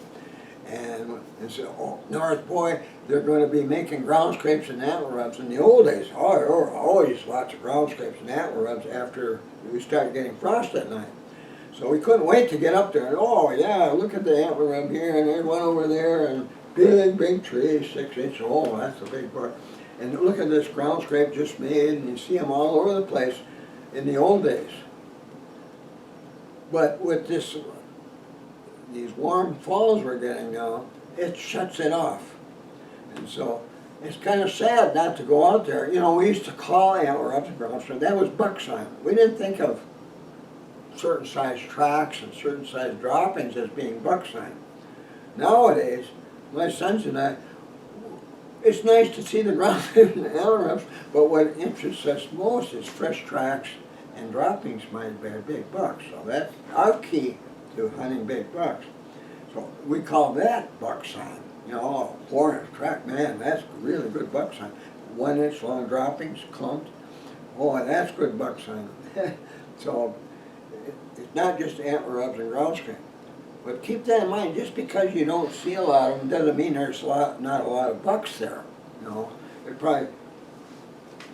Speaker 1: And so, oh, North, boy, they're going to be making ground scrapes and antler rubs. In the old days, oh, there were always lots of ground scrapes and antler rubs after we started getting frost at night. So we couldn't wait to get up there. And, oh, yeah, look at the antler rub here, and there's one over there, and big trees, 6 inches. Oh, that's a big buck. And look at this ground scrape just made, and you see them all over the place in the old days. But with these warm falls we're getting now, it shuts it off. And so it's kind of sad not to go out there. You know, we used to call antler up the ground, so that was buck sign. We didn't think of certain size tracks and certain size droppings as being buck sign. Nowadays, my sons and I, it's nice to see the ground and antler ups, but what interests us most is fresh tracks and droppings might bear big bucks. So that's our key to hunting big bucks. So we call that buck sign. You know, 4-inch track, man, that's really good buck sign. 1-inch long droppings, clumped. Oh, that's good buck sign. So it's not just antler rubs and ground scrape. But keep that in mind, just because you don't see a lot of them doesn't mean there's not a lot of bucks there. You know, there's probably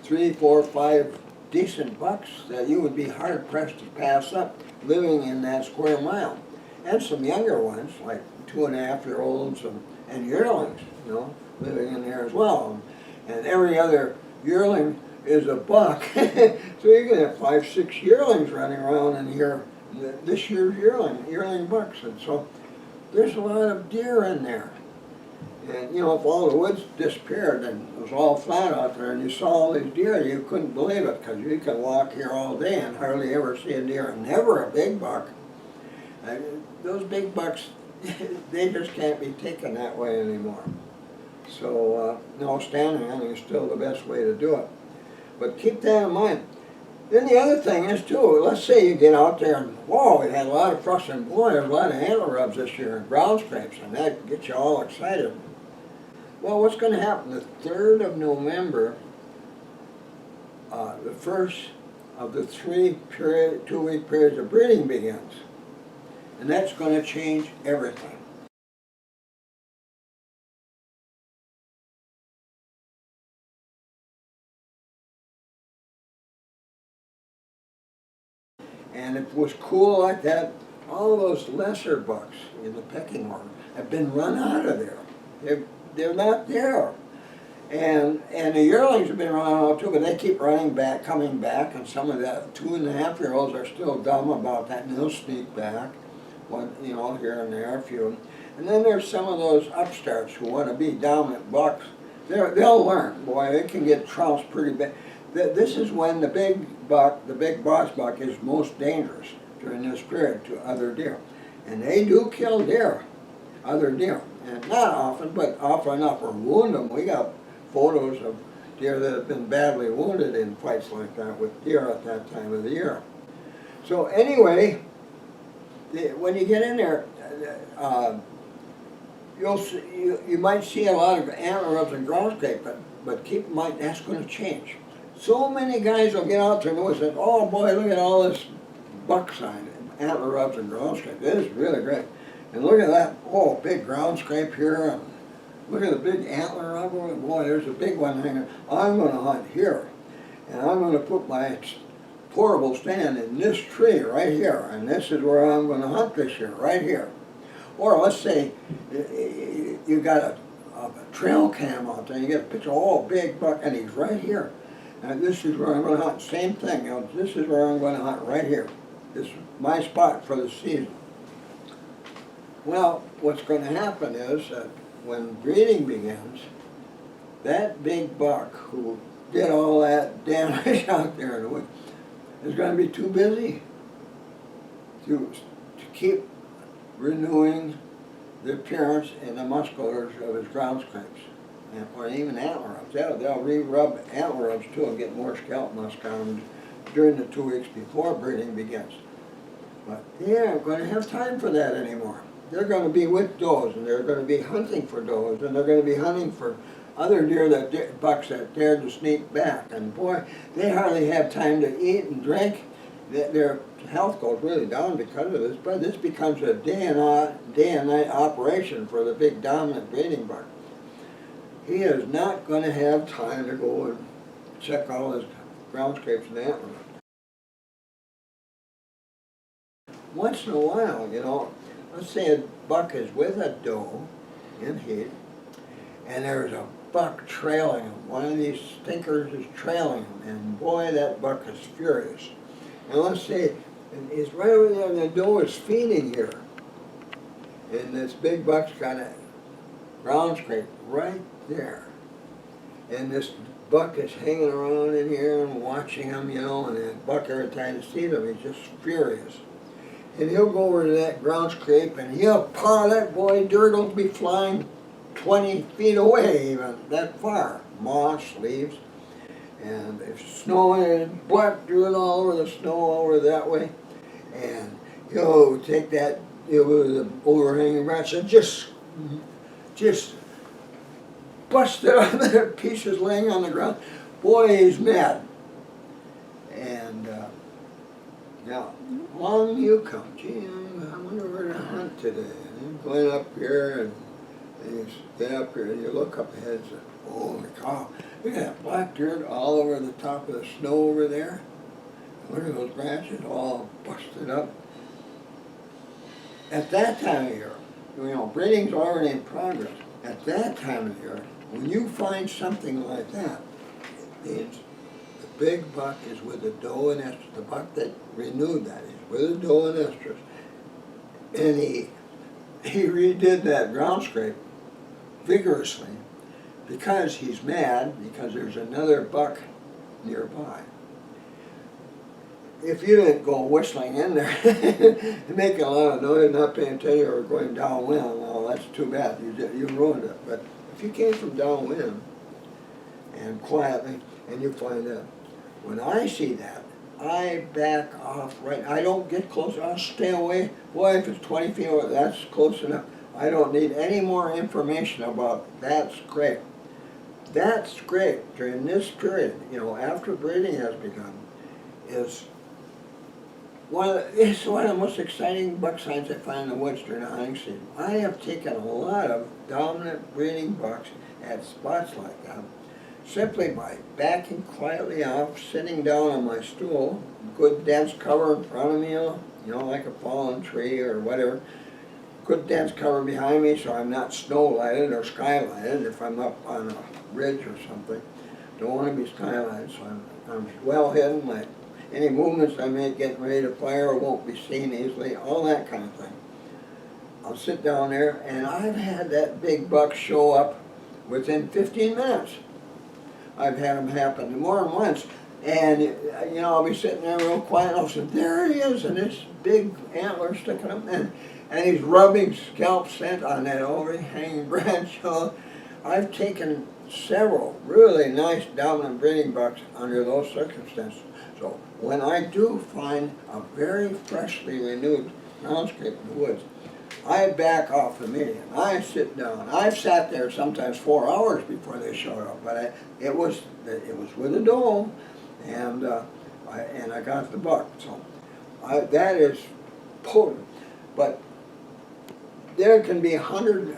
Speaker 1: 3, 4, 5 decent bucks that you would be hard pressed to pass up living in that square mile. And some younger ones, like 2.5-year-olds and yearlings, you know, living in there as well. And every other yearling is a buck. So you're going to have 5, 6 yearlings running around in here, this year's yearling bucks. And so there's a lot of deer in there. And you know, if all the woods disappeared and it was all flat out there and you saw all these deer, you couldn't believe it, because you could walk here all day and hardly ever see a deer, and never a big buck. And those big bucks, they just can't be taken that way anymore. So, no, standing hunting is still the best way to do it. But keep that in mind. Then the other thing is, too, let's say you get out there and, whoa, we had a lot of frost, and boy, there's a lot of antler rubs this year and ground scrapes, and that gets you all excited. Well, what's going to happen? The 3rd of November, the first of the 3 2-week periods of breeding begins. And that's going to change everything. And it was cool like that. All those lesser bucks in the pecking order have been run out of there. They're not there. And the yearlings have been running out too, but they keep running back, coming back, and some of the 2.5-year-olds are still dumb about that, and they'll sneak back, one, you know, here and there, a few. And then there's some of those upstarts who want to be dominant bucks. They'll learn. Boy, they can get trounced pretty bad. This is when the big buck, the big boss buck, is most dangerous during this period to other deer. And they do kill deer, other deer. And not often, but often enough, or wound them. We got photos of deer that have been badly wounded in fights like that with deer at that time of the year. So anyway, when you get in there, you might see a lot of antler rubs and ground scrape, but keep in mind that's going to change. So many guys will get out there and say, oh boy, look at all this buck sign, antler rubs and ground scrape. This is really great. And look at that, oh, big ground scrape here. And look at the big antler rub. Boy, there's a big one hanging. I'm going to hunt here. And I'm going to put my portable stand in this tree right here. And this is where I'm going to hunt this year, right here. Or let's say you got a trail cam out there. You get a picture, oh, big buck, and he's right here. And this is where I'm going to hunt. Same thing, you know, this is where I'm going to hunt, right here. This is my spot for the season. Well, what's going to happen is that when breeding begins, that big buck who did all that damage out there in the woods is going to be too busy to keep renewing the appearance and the musculars of his ground scrapes, or even antler rubs. They'll re-rub antler rubs too and get more scalp musk on them during the 2 weeks before breeding begins. But they aren't going to have time for that anymore. They're going to be with does, and they're going to be hunting for does, and they're going to be hunting for other deer bucks that dared to sneak back. And boy, they hardly have time to eat and drink. Their health goes really down because of this, but this becomes a day and night operation for the big dominant breeding buck. He is not going to have time to go and check all his ground scrapes and antlers. Once in a while, you know, let's say a buck is with a doe in heat, and there's a buck trailing him. One of these stinkers is trailing him, and boy, that buck is furious. And let's say he's right over there, and the doe is feeding here, and this big buck's got a ground scrape right there, and this buck is hanging around in here and watching him, you know, and that buck, every time he sees him, he's just furious. And he'll go over to that ground scrape and he'll paw that boy. Dirt will be flying 20 feet away, even that far. Moss, leaves, and if it's snowing, black dirt all over the snow over that way. And he'll take that, he'll go to the overhanging branch and just bust it up there, pieces laying on the ground. Boy, he's mad. And now, along you come. Gee, I wonder where to hunt today. And you're going up here, and you get up here, and you look up ahead and say, holy cow, look at that black dirt all over the top of the snow over there. Look at those branches all busted up. At that time of year, you know, breeding's already in progress. At that time of year, when you find something like that, it means the big buck is with a doe and estrus. The buck that renewed that is with a doe and estrus. And he redid that ground scrape vigorously because he's mad because there's another buck nearby. If you didn't go whistling in there and making a lot of noise, not paying attention, or going downwind, well, that's too bad. You ruined it. But if you came from downwind and quietly, and you find that, when I see that, I back off right. I don't get close. I'll stay away. Boy, if it's 20 feet away, that's close enough. I don't need any more information about that scrape. That scrape during this period, you know, after breeding has begun, is It's one of the most exciting buck signs I find in the woods during the hunting season. I have taken a lot of dominant breeding bucks at spots like that simply by backing quietly off, sitting down on my stool, good dense cover in front of me, like a fallen tree or whatever, good dense cover behind me so I'm not snow lighted or skylighted if I'm up on a ridge or something. Don't want to be skylighted, so I'm well hidden. Any movements I make getting ready to fire won't be seen easily, all that kind of thing. I'll sit down there, and I've had that big buck show up within 15 minutes. I've had them happen more than once. And, I'll be sitting there real quiet, and I'll say, there he is, and this big antler sticking up, and he's rubbing scalp scent on that overhanging branch. I've taken several really nice dominant breeding bucks under those circumstances. So when I do find a very freshly renewed ground scrape in the woods, I back off immediately. I sit down. I've sat there sometimes 4 hours before they showed up, but it was with a doe, and I got the buck. So that is potent. But there can be 100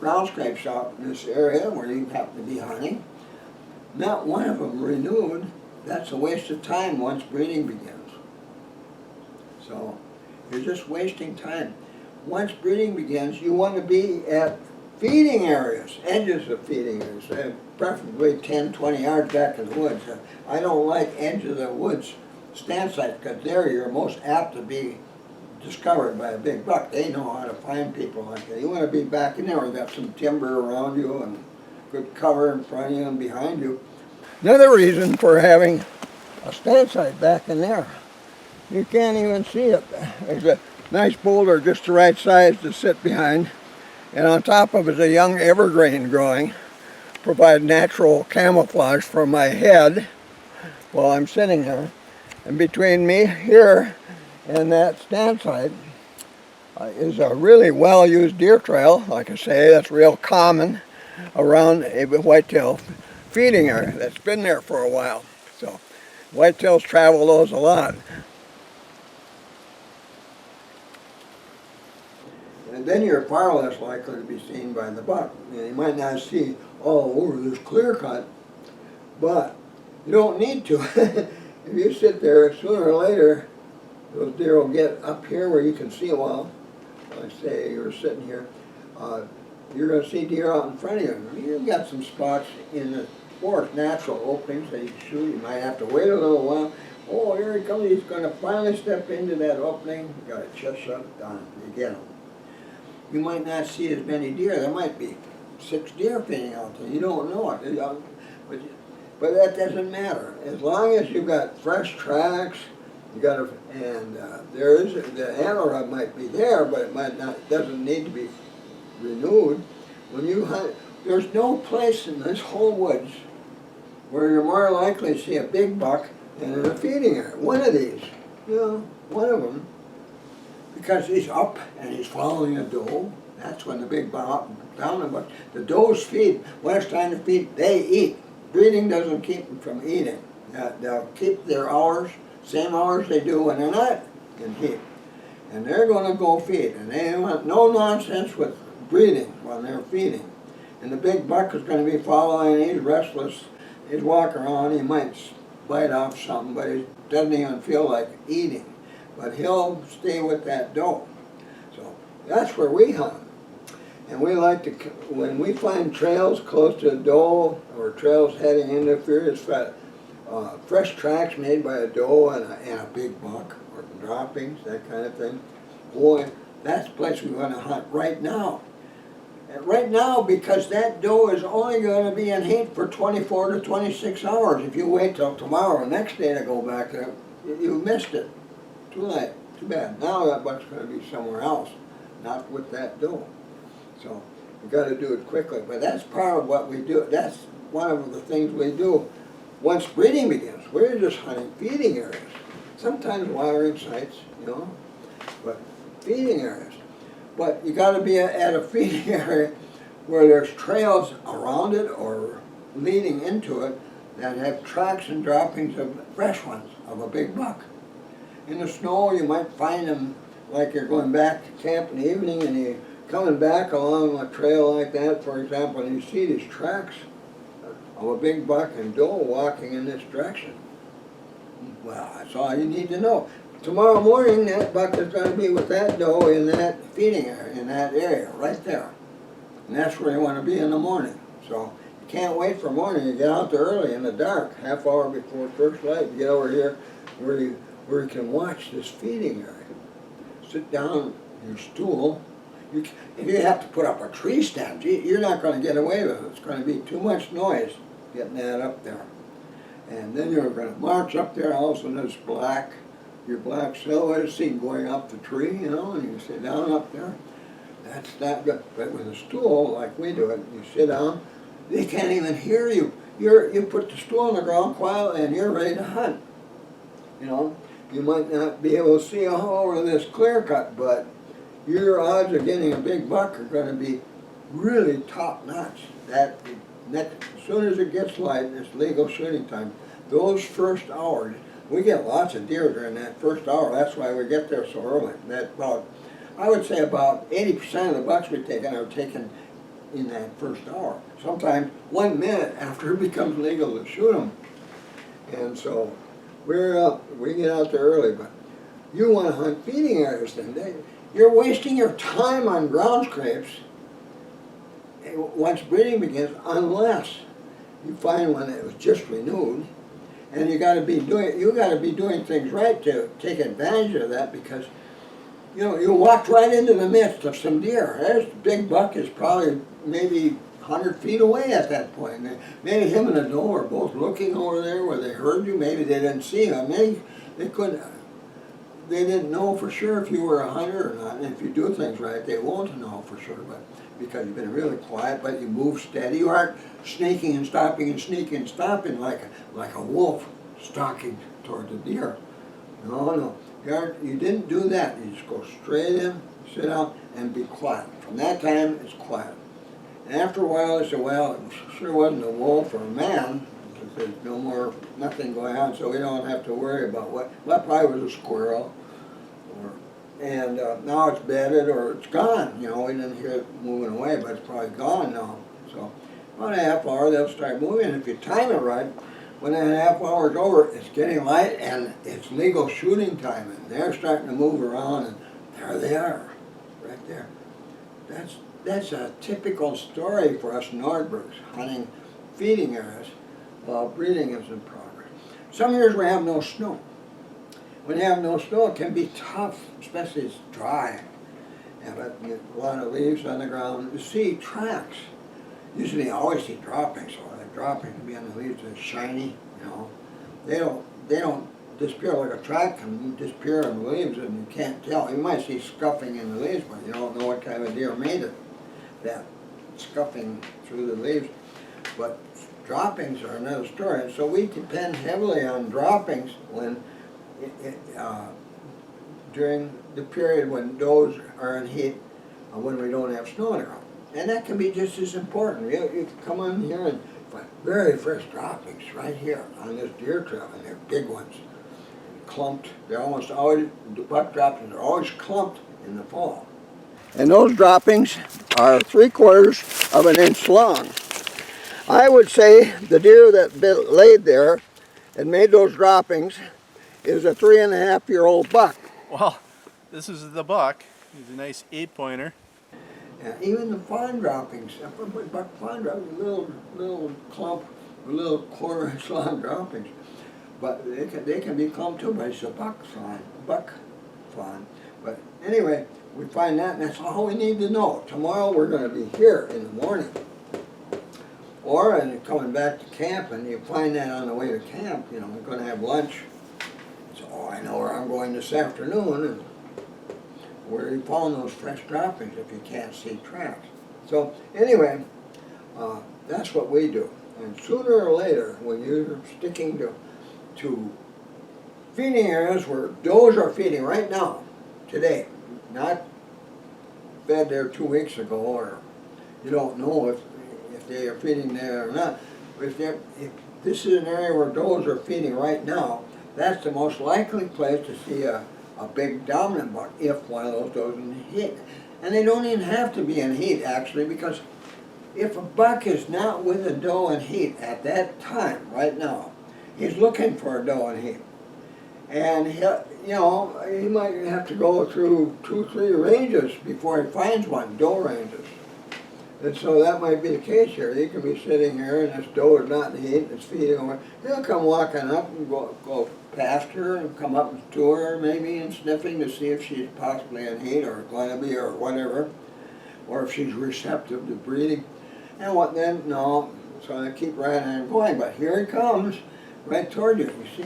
Speaker 1: ground scrapes out in this area where you happen to be hunting. Not one of them renewed. That's a waste of time once breeding begins. So you're just wasting time. Once breeding begins, you want to be at feeding areas, edges of feeding areas, preferably 10, 20 yards back in the woods. I don't like edge of the woods stand sites because there you're most apt to be discovered by a big buck. They know how to find people like that. You want to be back in there where you've got some timber around you and good cover in front of you and behind you. Another reason for having a stand site back in there, you can't even see it. There's a nice boulder just the right size to sit behind, and on top of it is a young evergreen growing, provide natural camouflage for my head while I'm sitting there. And between me here and that stand site is a really well-used deer trail. Like I say, that's real common around a whitetail feeding area that's been there for a while. So whitetails travel those a lot. And then you're far less likely to be seen by the buck. You might not see all over this clear cut, but you don't need to. If you sit there, sooner or later, those deer will get up here where you can see a while. Like say you're sitting here, you're going to see deer out in front of you. You've got some spots in the forest, natural openings that you can shoot. You might have to wait a little while. Oh, here he comes. He's going to finally step into that opening. You got a chest shot, done. You get him. You might not see as many deer. There might be 6 deer feeding out there. You don't know it. But that doesn't matter. As long as you've got fresh tracks, you got to, and the antler rub might be there, but it might not. Doesn't need to be renewed. When you hunt, there's no place in this whole woods where you're more likely to see a big buck than in a feeding area. One of these, one of them, because he's up and he's following a doe. That's when the big buck down the buck. The does feed. When it's time to feed, they eat. Breeding doesn't keep them from eating. They'll keep their hours, same hours they do when they're not in heat. And they're going to go feed. And they want no nonsense with breeding when they're feeding. And the big buck is going to be following. He's restless. He's walking around. He might bite off something, but he doesn't even feel like eating. But he'll stay with that doe. So that's where we hunt. And we like to, when we find trails close to a doe or trails heading into furious fresh tracks made by a doe and a big buck or droppings, that kind of thing, boy, that's the place we want to hunt right now. And right now, because that doe is only going to be in heat for 24 to 26 hours. If you wait till tomorrow or next day to go back there, you missed it. Too late. Too bad. Now that buck's going to be somewhere else, not with that doe. So you got to do it quickly. But that's part of what we do. That's one of the things we do. Once breeding begins, we're just hunting feeding areas. Sometimes watering sites, but feeding areas. But you got to be at a feeding area where there's trails around it or leading into it that have tracks and droppings of fresh ones of a big buck. in the snow, you might find them like you're going back to camp in the evening and you're coming back along a trail like that, for example, and you see these tracks of a big buck and doe walking in this direction. Well, that's all you need to know. Tomorrow morning, that buck is going to be with that doe in that feeding area, in that area, right there. And that's where you want to be in the morning. So you can't wait for morning. You get out there early in the dark, half hour before first light. You get over here where you can watch this feeding area. Sit down on your stool. If you have to put up a tree stand, you're not going to get away with it. It's going to be too much noise getting that up there. And then you're going to march up there, all of a sudden it's black. Your black silhouette is seen going up the tree, you know, and you sit down up there. That's not good. But with a stool, like we do it, you sit down, they can't even hear you. You put the stool on the ground quietly and you're ready to hunt. You know, you might not be able to see all over this clear cut, but your odds of getting a big buck are going to be really top notch. As soon as it gets light, it's legal shooting time. Those first hours, we get lots of deer during that first hour. That's why we get there so early. I would say about 80% of the bucks we've taken are taken in that first hour. Sometimes 1 minute after it becomes legal to shoot them. And so we get out there early, but you want to hunt feeding areas then. You're wasting your time on ground scrapes once breeding begins, unless you find one that was just renewed. And you got to be doing things right to take advantage of that, because you know you walked right into the midst of some deer. There's the big buck is probably maybe 100 feet away at that point. Maybe him and the doe were both looking over there where they heard you. Maybe they didn't see you. Maybe they didn't know for sure if you were a hunter or not. And if you do things right, they won't know for sure. But because you've been really quiet, but you move steady, you aren't sneaking and stopping and sneaking and stopping like a wolf stalking toward the deer. No. You didn't do that. You just go straight in, sit down, and be quiet. From that time, it's quiet. And after a while, they say, well, it sure wasn't a wolf or a man, because there's nothing going on, so we don't have to worry about that probably was a squirrel. And now it's bedded or it's gone. You know, we didn't hear it moving away, but it's probably gone now. So about a half hour, they'll start moving. If you time it right, when that half hour is over, it's getting light and it's legal shooting time. And they're starting to move around, and there they are, right there. That's a typical story for us Nordbergs, hunting feeding areas while breeding is in progress. Some years we have no snow. When you have no snow, it can be tough, especially it's dry. Yeah, but you get a lot of leaves on the ground. You see tracks. Usually you always see droppings, so the droppings can be on the leaves, they're shiny, you know. They don't disappear like a track can disappear on the leaves and you can't tell. You might see scuffing in the leaves, but you don't know what kind of deer made it, that scuffing through the leaves. But droppings are another story. And so we depend heavily on droppings during the period when does are in heat, when we don't have snow on the ground. And that can be just as important. You come on here and find very fresh droppings right here on this deer trail, and they're big ones, clumped. They're almost always, the buck droppings are always clumped in the fall. And those droppings are 3/4 of an inch long. I would say the deer that laid there and made those droppings is a 3.5-year-old buck.
Speaker 2: Well, this is the buck. He's a nice 8-pointer.
Speaker 1: Yeah, even the fawn droppings, buck fawn droppings, little clump, little 1/4-inch long droppings, but they can be clumped too, but it's a buck fawn. But anyway, we find that, and that's all we need to know. Tomorrow we're going to be here in the morning, and coming back to camp, and you find that on the way to camp. You know, we're going to have lunch. So I know where I'm going this afternoon, and where you found those fresh droppings if you can't see tracks. So anyway, that's what we do. And sooner or later, when you're sticking to feeding areas where does are feeding right now, today, not fed there 2 weeks ago, or you don't know if they are feeding there or not. If this is an area where does are feeding right now, that's the most likely place to see a big dominant buck if one of those does in heat. And they don't even have to be in heat actually, because if a buck is not with a doe in heat at that time, right now, he's looking for a doe in heat. And he might have to go through 2-3 ranges before he finds one, doe ranges. And so that might be the case here. He can be sitting here and this doe is not in heat, it's feeding over. He'll come walking up and go past her and come up to her maybe and sniffing to see if she's possibly in heat or going to be or whatever, or if she's receptive to breeding. And what then? No. So I keep right on going, but here he comes right toward you see.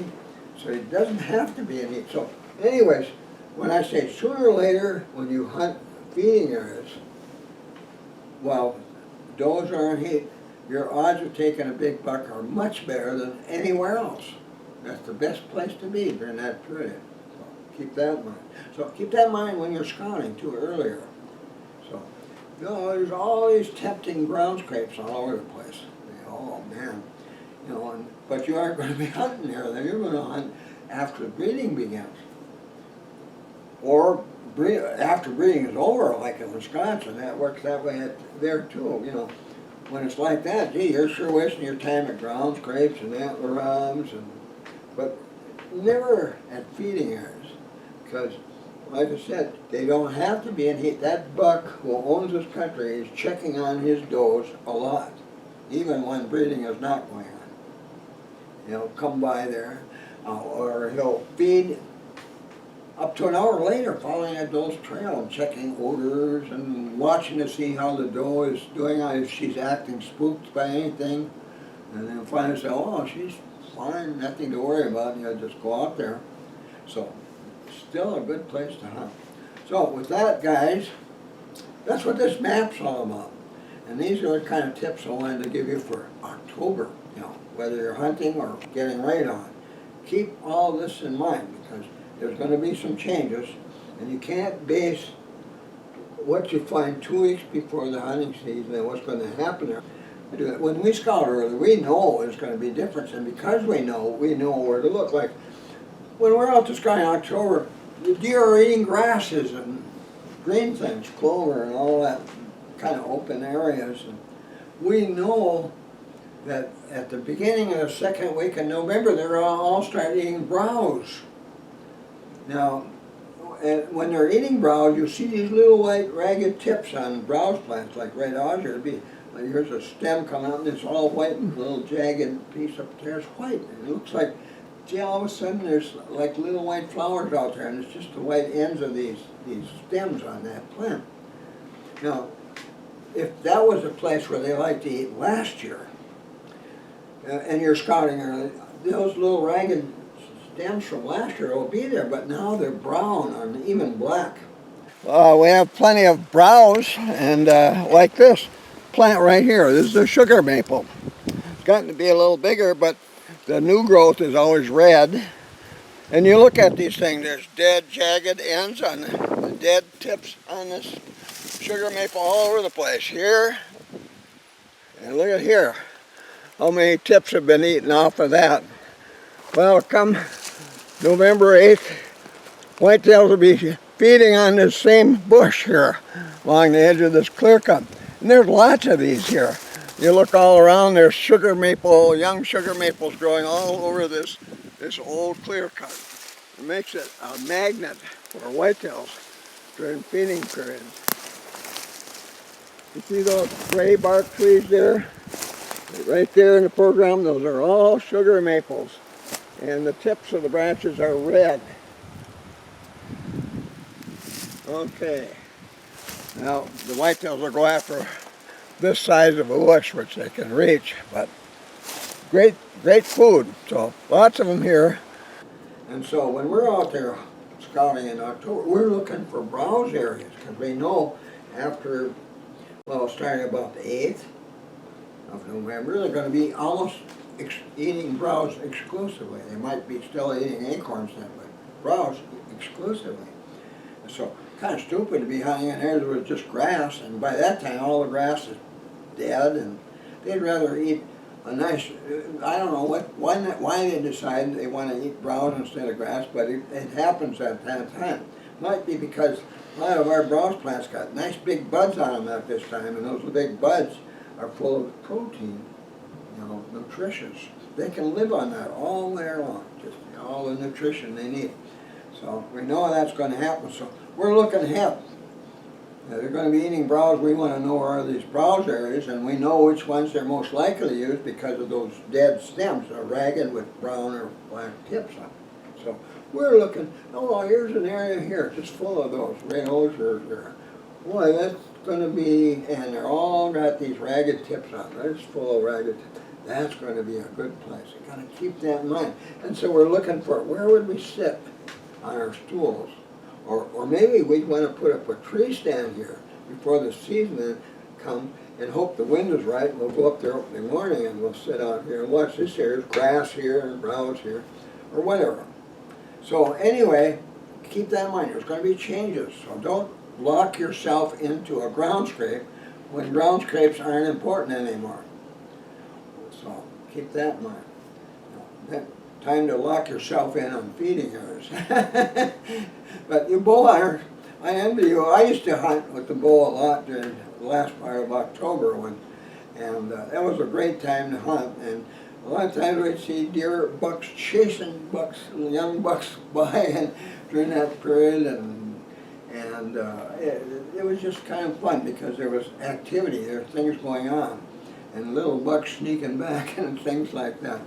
Speaker 1: So he doesn't have to be in heat. So anyways, when I say sooner or later when you hunt feeding areas, well, does are in heat, your odds of taking a big buck are much better than anywhere else. That's the best place to be during that period. So keep that in mind. So keep that in mind when you're scouting too earlier. So, there's all these tempting ground scrapes all over the place. Oh man, but you aren't going to be hunting there. Then you're going to hunt after the breeding begins, or after breeding is over, like in Wisconsin. That works that way there too. When it's like that, gee, you're sure wasting your time at ground scrapes and antler rums, but never at feeding areas, because like I said, they don't have to be in heat. That buck who owns this country is checking on his does a lot, even when breeding is not going on. He'll come by there, or he'll feed up to an hour later, following that doe's trail and checking odors and watching to see how the doe is doing, if she's acting spooked by anything. And then finally say, oh, she's fine, nothing to worry about, just go out there. So, still a good place to hunt. So, with that, guys, that's what this map's all about. And these are the kind of tips I wanted to give you for October, whether you're hunting or getting ready on. Keep all this in mind, because there's going to be some changes, and you can't base what you find 2 weeks before the hunting season and what's going to happen there. When we scout early, we know there's going to be a difference, and because we know where to look. Like when we're out to scout in October, the deer are eating grasses and green things, clover and all that kind of open areas. And we know that at the beginning of the second week in November, they're all start eating browse. Now, when they're eating browse, you see these little white ragged tips on browse plants, like red osier. Here's a stem coming out, and it's all white, and a little jagged piece up there is white. And it looks like, gee, all of a sudden there's like little white flowers out there, and it's just the white ends of these stems on that plant. Now, if that was a place where they liked to eat last year, and you're scouting early, those little ragged stems from last year will be there, but now they're brown and even black. We have plenty of browse, and like this plant right here, this is a sugar maple. It's gotten to be a little bigger, but the new growth is always red. And you look at these things, there's dead, jagged ends on the dead tips on this sugar maple all over the place. Here, and look at here, how many tips have been eaten off of that. Well, come November 8th, whitetails will be feeding on this same bush here along the edge of this clear cut. And there's lots of these here. You look all around, there's sugar maple, young sugar maples growing all over this old clear cut. It makes it a magnet for whitetails during feeding periods. You see those gray bark trees there? Right there in the program, those are all sugar maples. And the tips of the branches are red. Okay. Now, the whitetails will go after this size of a bush, which they can reach, but great food. So, lots of them here. And so, when we're out there scouting in October, we're looking for browse areas, because we know after, starting about the 8th of November, they're going to be almost eating browse exclusively. They might be still eating acorns then, but browse exclusively. So, kind of stupid to be hunting in areas where it's just grass, and by that time all the grass is dead, and they'd rather eat a nice, I don't know why they decide they want to eat browse instead of grass, but it happens at that time. Might be because a lot of our browse plants got nice big buds on them at this time, and those big buds are full of protein, nutritious. They can live on that all day long, just all the nutrition they need. So we know that's going to happen, so we're looking ahead. They're going to be eating browse. We want to know where are these browse areas, and we know which ones they're most likely to use because of those dead stems, are ragged with brown or black tips on them. So we're looking, here's an area here, just full of those rails or boy, that's going to be, and they're all got these ragged tips on them. They're just full of ragged tips. That's going to be a good place. You got to keep that in mind. And so we're looking for where would we sit on our stools, or maybe we'd want to put up a tree stand here before the season comes and hope the wind is right. We'll go up there opening morning and we'll sit out here and watch this here. There's grass here and browse here, or whatever. So anyway, keep that in mind. There's going to be changes. So don't lock yourself into a ground scrape when ground scrapes aren't important anymore. So keep that in mind. Then time to lock yourself in on feeding yours. But you bow hunters, I envy you. I used to hunt with the bow a lot during the last part of October, and that was a great time to hunt. And a lot of times we'd see deer, bucks chasing bucks, young bucks by, and during that period, and it was just kind of fun because there was activity, there were things going on, and little bucks sneaking back and things like that.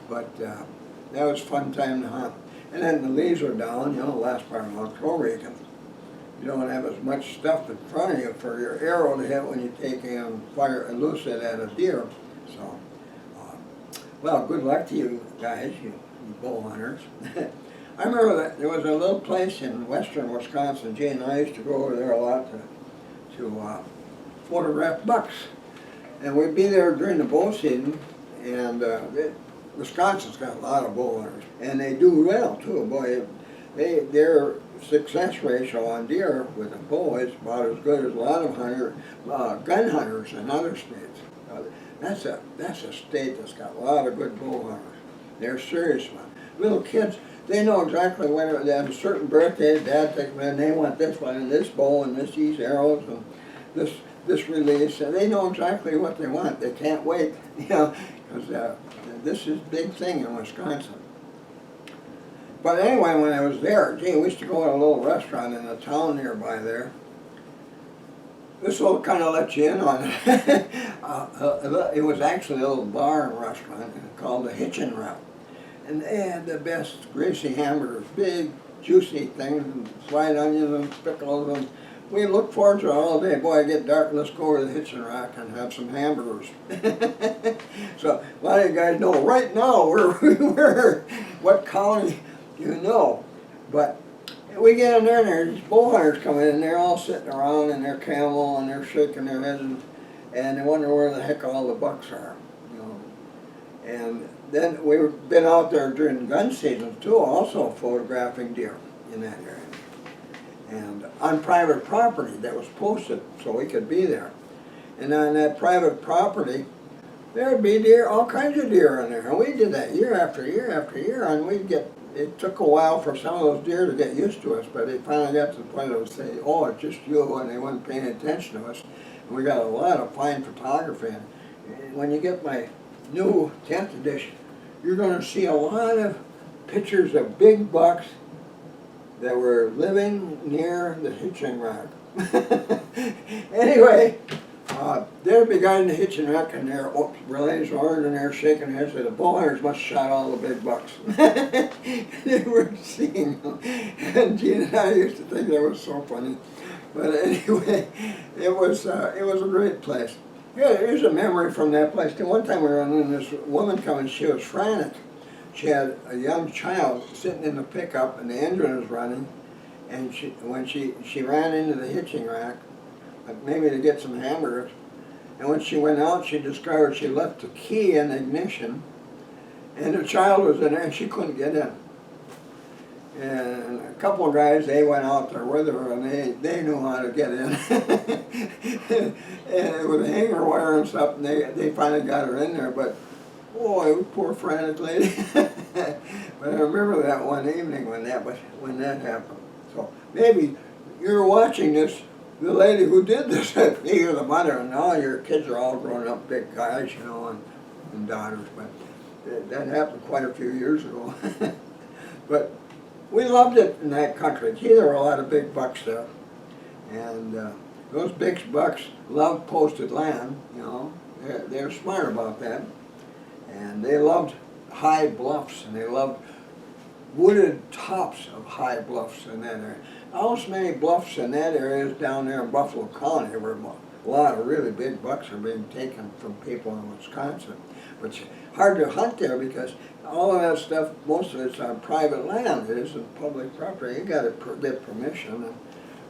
Speaker 1: But that was a fun time to hunt. And then the leaves are down, last part of October you don't have as much stuff in front of you for your arrow to hit when you take and fire and loose it at a deer. So, well, good luck to you guys, you bow hunters. I remember that there was a little place in western Wisconsin. Jay and I used to go over there a lot to photograph bucks. And we'd be there during the bow season, and Wisconsin's got a lot of bow hunters, and they do well too. Boy, their success ratio on deer with a bow is about as good as a lot of gun hunters in other states. That's a state that's got a lot of good bow hunters. They're serious ones. Little kids, they know exactly when they have a certain birthday. Dad takes them in. They want this one and this bow and these arrows and this release, and they know exactly what they want. They can't wait, because this is a big thing in Wisconsin. But anyway, when I was there, we used to go to a little restaurant in a town nearby there. This will kind of let you in on it. It was actually a little bar and restaurant called the Hitchin' Rack. And they had the best greasy hamburgers, big, juicy things, and fried onions and pickles. And we look forward to it all day. Boy, it get dark, let's go over to the Hitchin' Rack and have some hamburgers. So a lot of you guys know right now we're what county you know. But we get in there and there's these bow hunters coming in, and they're all sitting around in their camel and they're shaking their heads and they wonder where the heck all the bucks are. And then we've been out there during gun season too, also photographing deer in that area. And on private property that was posted so we could be there. And on that private property, there'd be deer, all kinds of deer in there. And we did that year after year after year, and it took a while for some of those deer to get used to us, but they finally got to the point of saying, oh, it's just you, and they weren't paying attention to us. And we got a lot of fine photography. And when you get my new 10th edition, you're going to see a lot of pictures of big bucks that were living near the hitching rack. Anyway, there'd be guys in the hitching rack and they're relays roaring and they're shaking their heads. The bow hunters must have shot all the big bucks. They were seeing them. And Gene and I used to think that was so funny. But anyway, it was a great place. Yeah, here's a memory from that place. One time we were in this woman coming, she was frantic. She had a young child sitting in the pickup and the engine was running, and when she ran into the hitching rack, maybe to get some hamburgers, and when she went out she discovered she left the key in the ignition, and the child was in there and she couldn't get in. And a couple of guys, they went out there with her and they knew how to get in. And with a hanger wire and stuff, and they finally got her in there. But Oh, poor frantic lady. But I remember that one evening when that happened. So maybe you're watching this, the lady who did this, you're the mother, and now your kids are all grown up big guys, you know, and daughters. But that happened quite a few years ago. But we loved it in that country. Gee, there were a lot of big bucks there. And those big bucks love posted land, you know. They're smart about that. And they loved high bluffs, and they loved wooded tops of high bluffs in that area. Not many bluffs in that area is down there in Buffalo County, where a lot of really big bucks are being taken from people in Wisconsin. But it's hard to hunt there because all of that stuff, most of it's on private land. It isn't public property. You got to get permission. And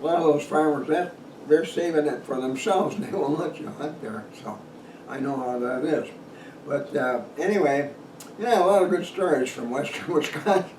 Speaker 1: a lot of those farmers, they're saving it for themselves. They won't let you hunt there. So I know how that is. But anyway, yeah, a lot of good stories from western Wisconsin.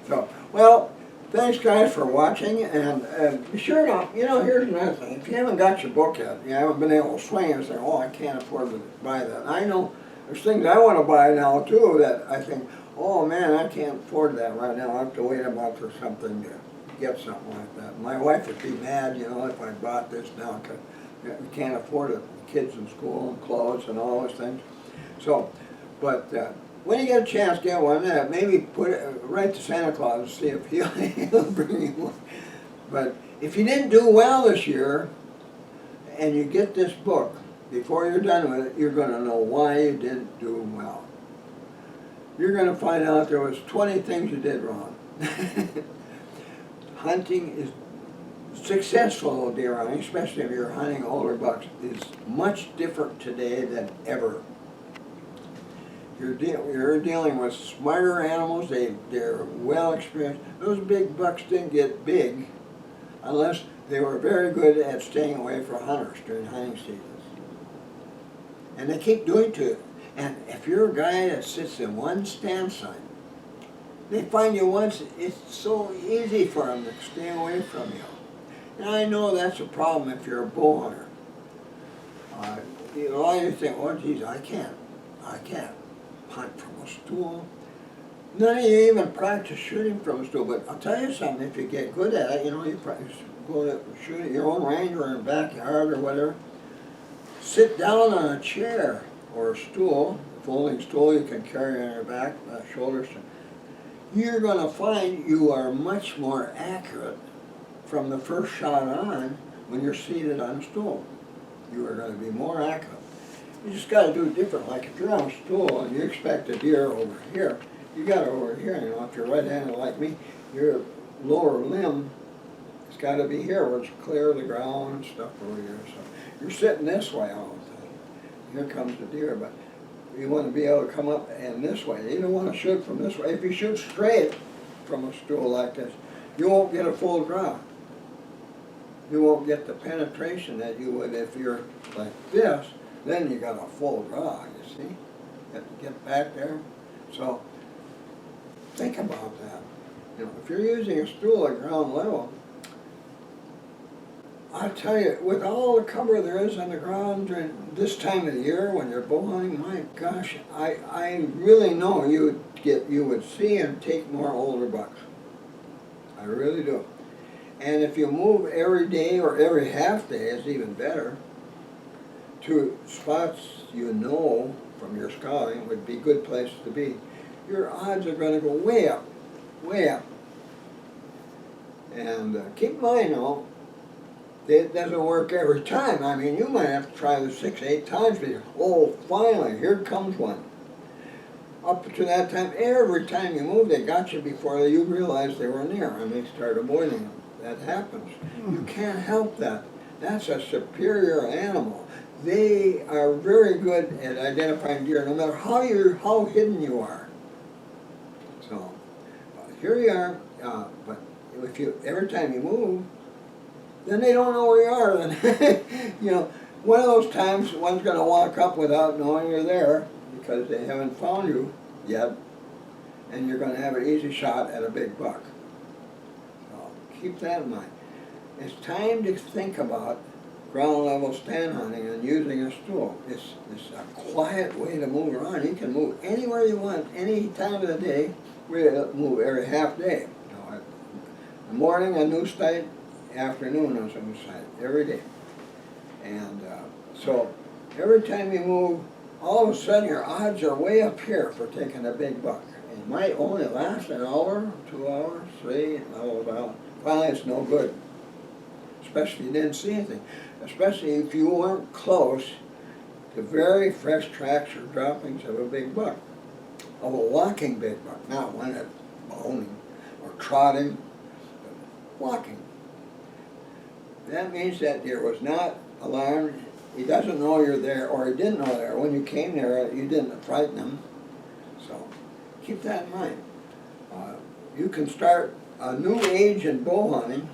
Speaker 1: So, well, thanks guys for watching, and be sure to, you know, here's another thing. If you haven't got your book yet, you haven't been able to swing and say, oh, I can't afford to buy that. I know there's things I want to buy now too that I think, oh man, I can't afford that right now. I have to wait a month or something to get something like that. My wife would be mad, you know, if I bought this now, because we can't afford it. The kids in school and clothes and all those things. So, but when you get a chance, get one. Maybe write to Santa Claus and see if he'll bring you one. But if you didn't do well this year, and you get this book, before you're done with it, you're going to know why you didn't do well. You're going to find out there was 20 things you did wrong. Hunting is successful deer hunting, especially if you're hunting older bucks, is much different today than ever. You're dealing with smarter animals. They're well experienced. Those big bucks didn't get big unless they were very good at staying away from hunters during hunting seasons. And they keep doing to it. And if you're a guy that sits in one stand sign, they find you once, it's so easy for them to stay away from you. And I know that's a problem if you're a bow hunter. A lot of you think, oh geez, I can't hunt from a stool. None of you even practice shooting from a stool, but I'll tell you something, if you get good at it, you know, you practice go to shoot at your own range or in the backyard or whatever, sit down on a chair or a stool, a folding stool you can carry on your back, shoulders. You're going to find you are much more accurate from the first shot on when you're seated on a stool. You are going to be more accurate. You just got to do it different. Like if you're on a stool and you expect a deer over here, you got it over here. You know, if you're right-handed like me, your lower limb has got to be here where it's clear of the ground and stuff over here. So you're sitting this way all the time. Here comes the deer, but you want to be able to come up and this way. You don't want to shoot from this way. If you shoot straight from a stool like this, you won't get a full draw. You won't get the penetration that you would if you're like this. Then you got a full draw, you see? You have to get back there. So think about that. You know, if you're using a stool at ground level, I tell you, with all the cover there is on the ground during this time of the year when you're bow hunting, my gosh, I really know you would see and take more older bucks. I really do. And if you move every day or every half day, it's even better, to spots you know from your scouting would be good places to be, your odds are going to go way up, way up. And keep in mind now, it doesn't work every time. I mean, you might have to try this 6, 8 times before, oh, finally, here comes one. Up to that time, every time you move, they got you before you realized they were near, and they start avoiding them. That happens. You can't help that. That's a superior animal. They are very good at identifying deer, no matter how hidden you are. So here you are. But if every time you move, then they don't know where you are. Then you know, one of those times, one's going to walk up without knowing you're there because they haven't found you yet, and you're going to have an easy shot at a big buck. So keep that in mind. It's time to think about ground level stand hunting and using a stool. It's a quiet way to move around. You can move anywhere you want, any time of the day. We move every half day. You know, in the morning a new site, afternoon a new site, every day. And so every time you move, all of a sudden your odds are way up here for taking a big buck. It might only last an hour, 2 hours, 3 hours. Finally, it's no good. Especially if you didn't see anything. Especially if you weren't close to very fresh tracks or droppings of a big buck. Of a walking big buck, not one that's boning or trotting, but walking. That means that deer was not alarmed. He doesn't know you're there, or he didn't know there. When you came there, you didn't frighten him. So keep that in mind. You can start a new age in bow hunting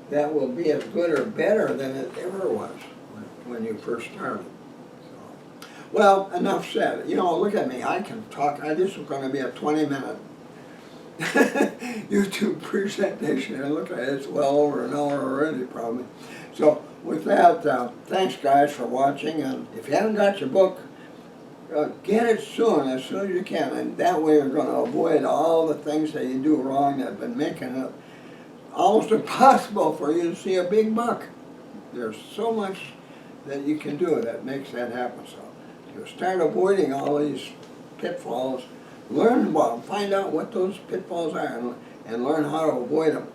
Speaker 1: that will be as good or better than it ever was when you first started. So, well, enough said. You know, look at me. I can talk. This is going to be a 20-minute YouTube presentation. And look at it. It's well over an hour already, probably. So with that, thanks, guys, for watching. And if you haven't got your book, get it soon as you can. And that way you're going to avoid all the things that you do wrong that have been making it almost impossible for you to see a big buck. There's so much that you can do that makes that happen. So you start avoiding all these pitfalls, learn about them, find out what those pitfalls are, and learn how to avoid them.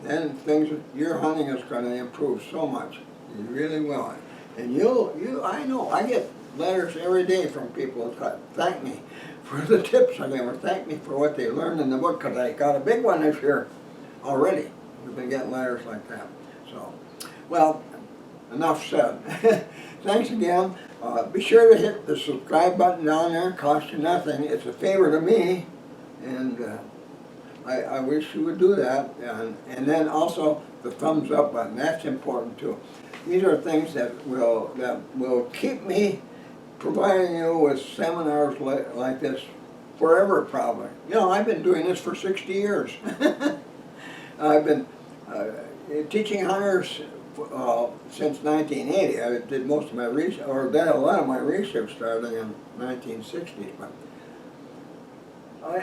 Speaker 1: And then your hunting is going to improve so much. You really will. And I know, I get letters every day from people that thank me for the tips I gave them, or thank me for what they learned in the book, because I got a big one this year. Already, we've been getting letters like that. So, well, enough said. Thanks again. Be sure to hit the subscribe button down there. It costs you nothing. It's a favor to me, and I wish you would do that. And then also the thumbs up button. That's important too. These are things that will keep me providing you with seminars like this forever, probably. You know, I've been doing this for 60 years. I've been teaching hunters since 1980. I did most of my research, or did a lot of my research starting in 1960s. But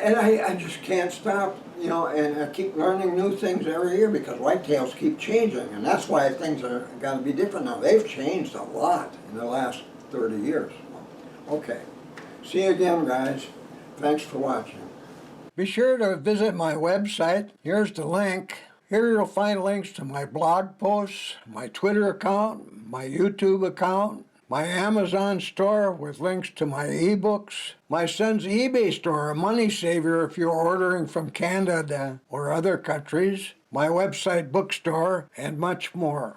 Speaker 1: and I just can't stop, you know, and I keep learning new things every year because whitetails keep changing, and that's why things are got to be different now. They've changed a lot in the last 30 years. Okay, see you again, guys. Thanks for watching. Be sure to visit my website. Here's the link. Here you'll find links to my blog posts, my Twitter account, my YouTube account, my Amazon store with links to my ebooks, my son's eBay store, a money saver if you're ordering from Canada or other countries, my website bookstore, and much more.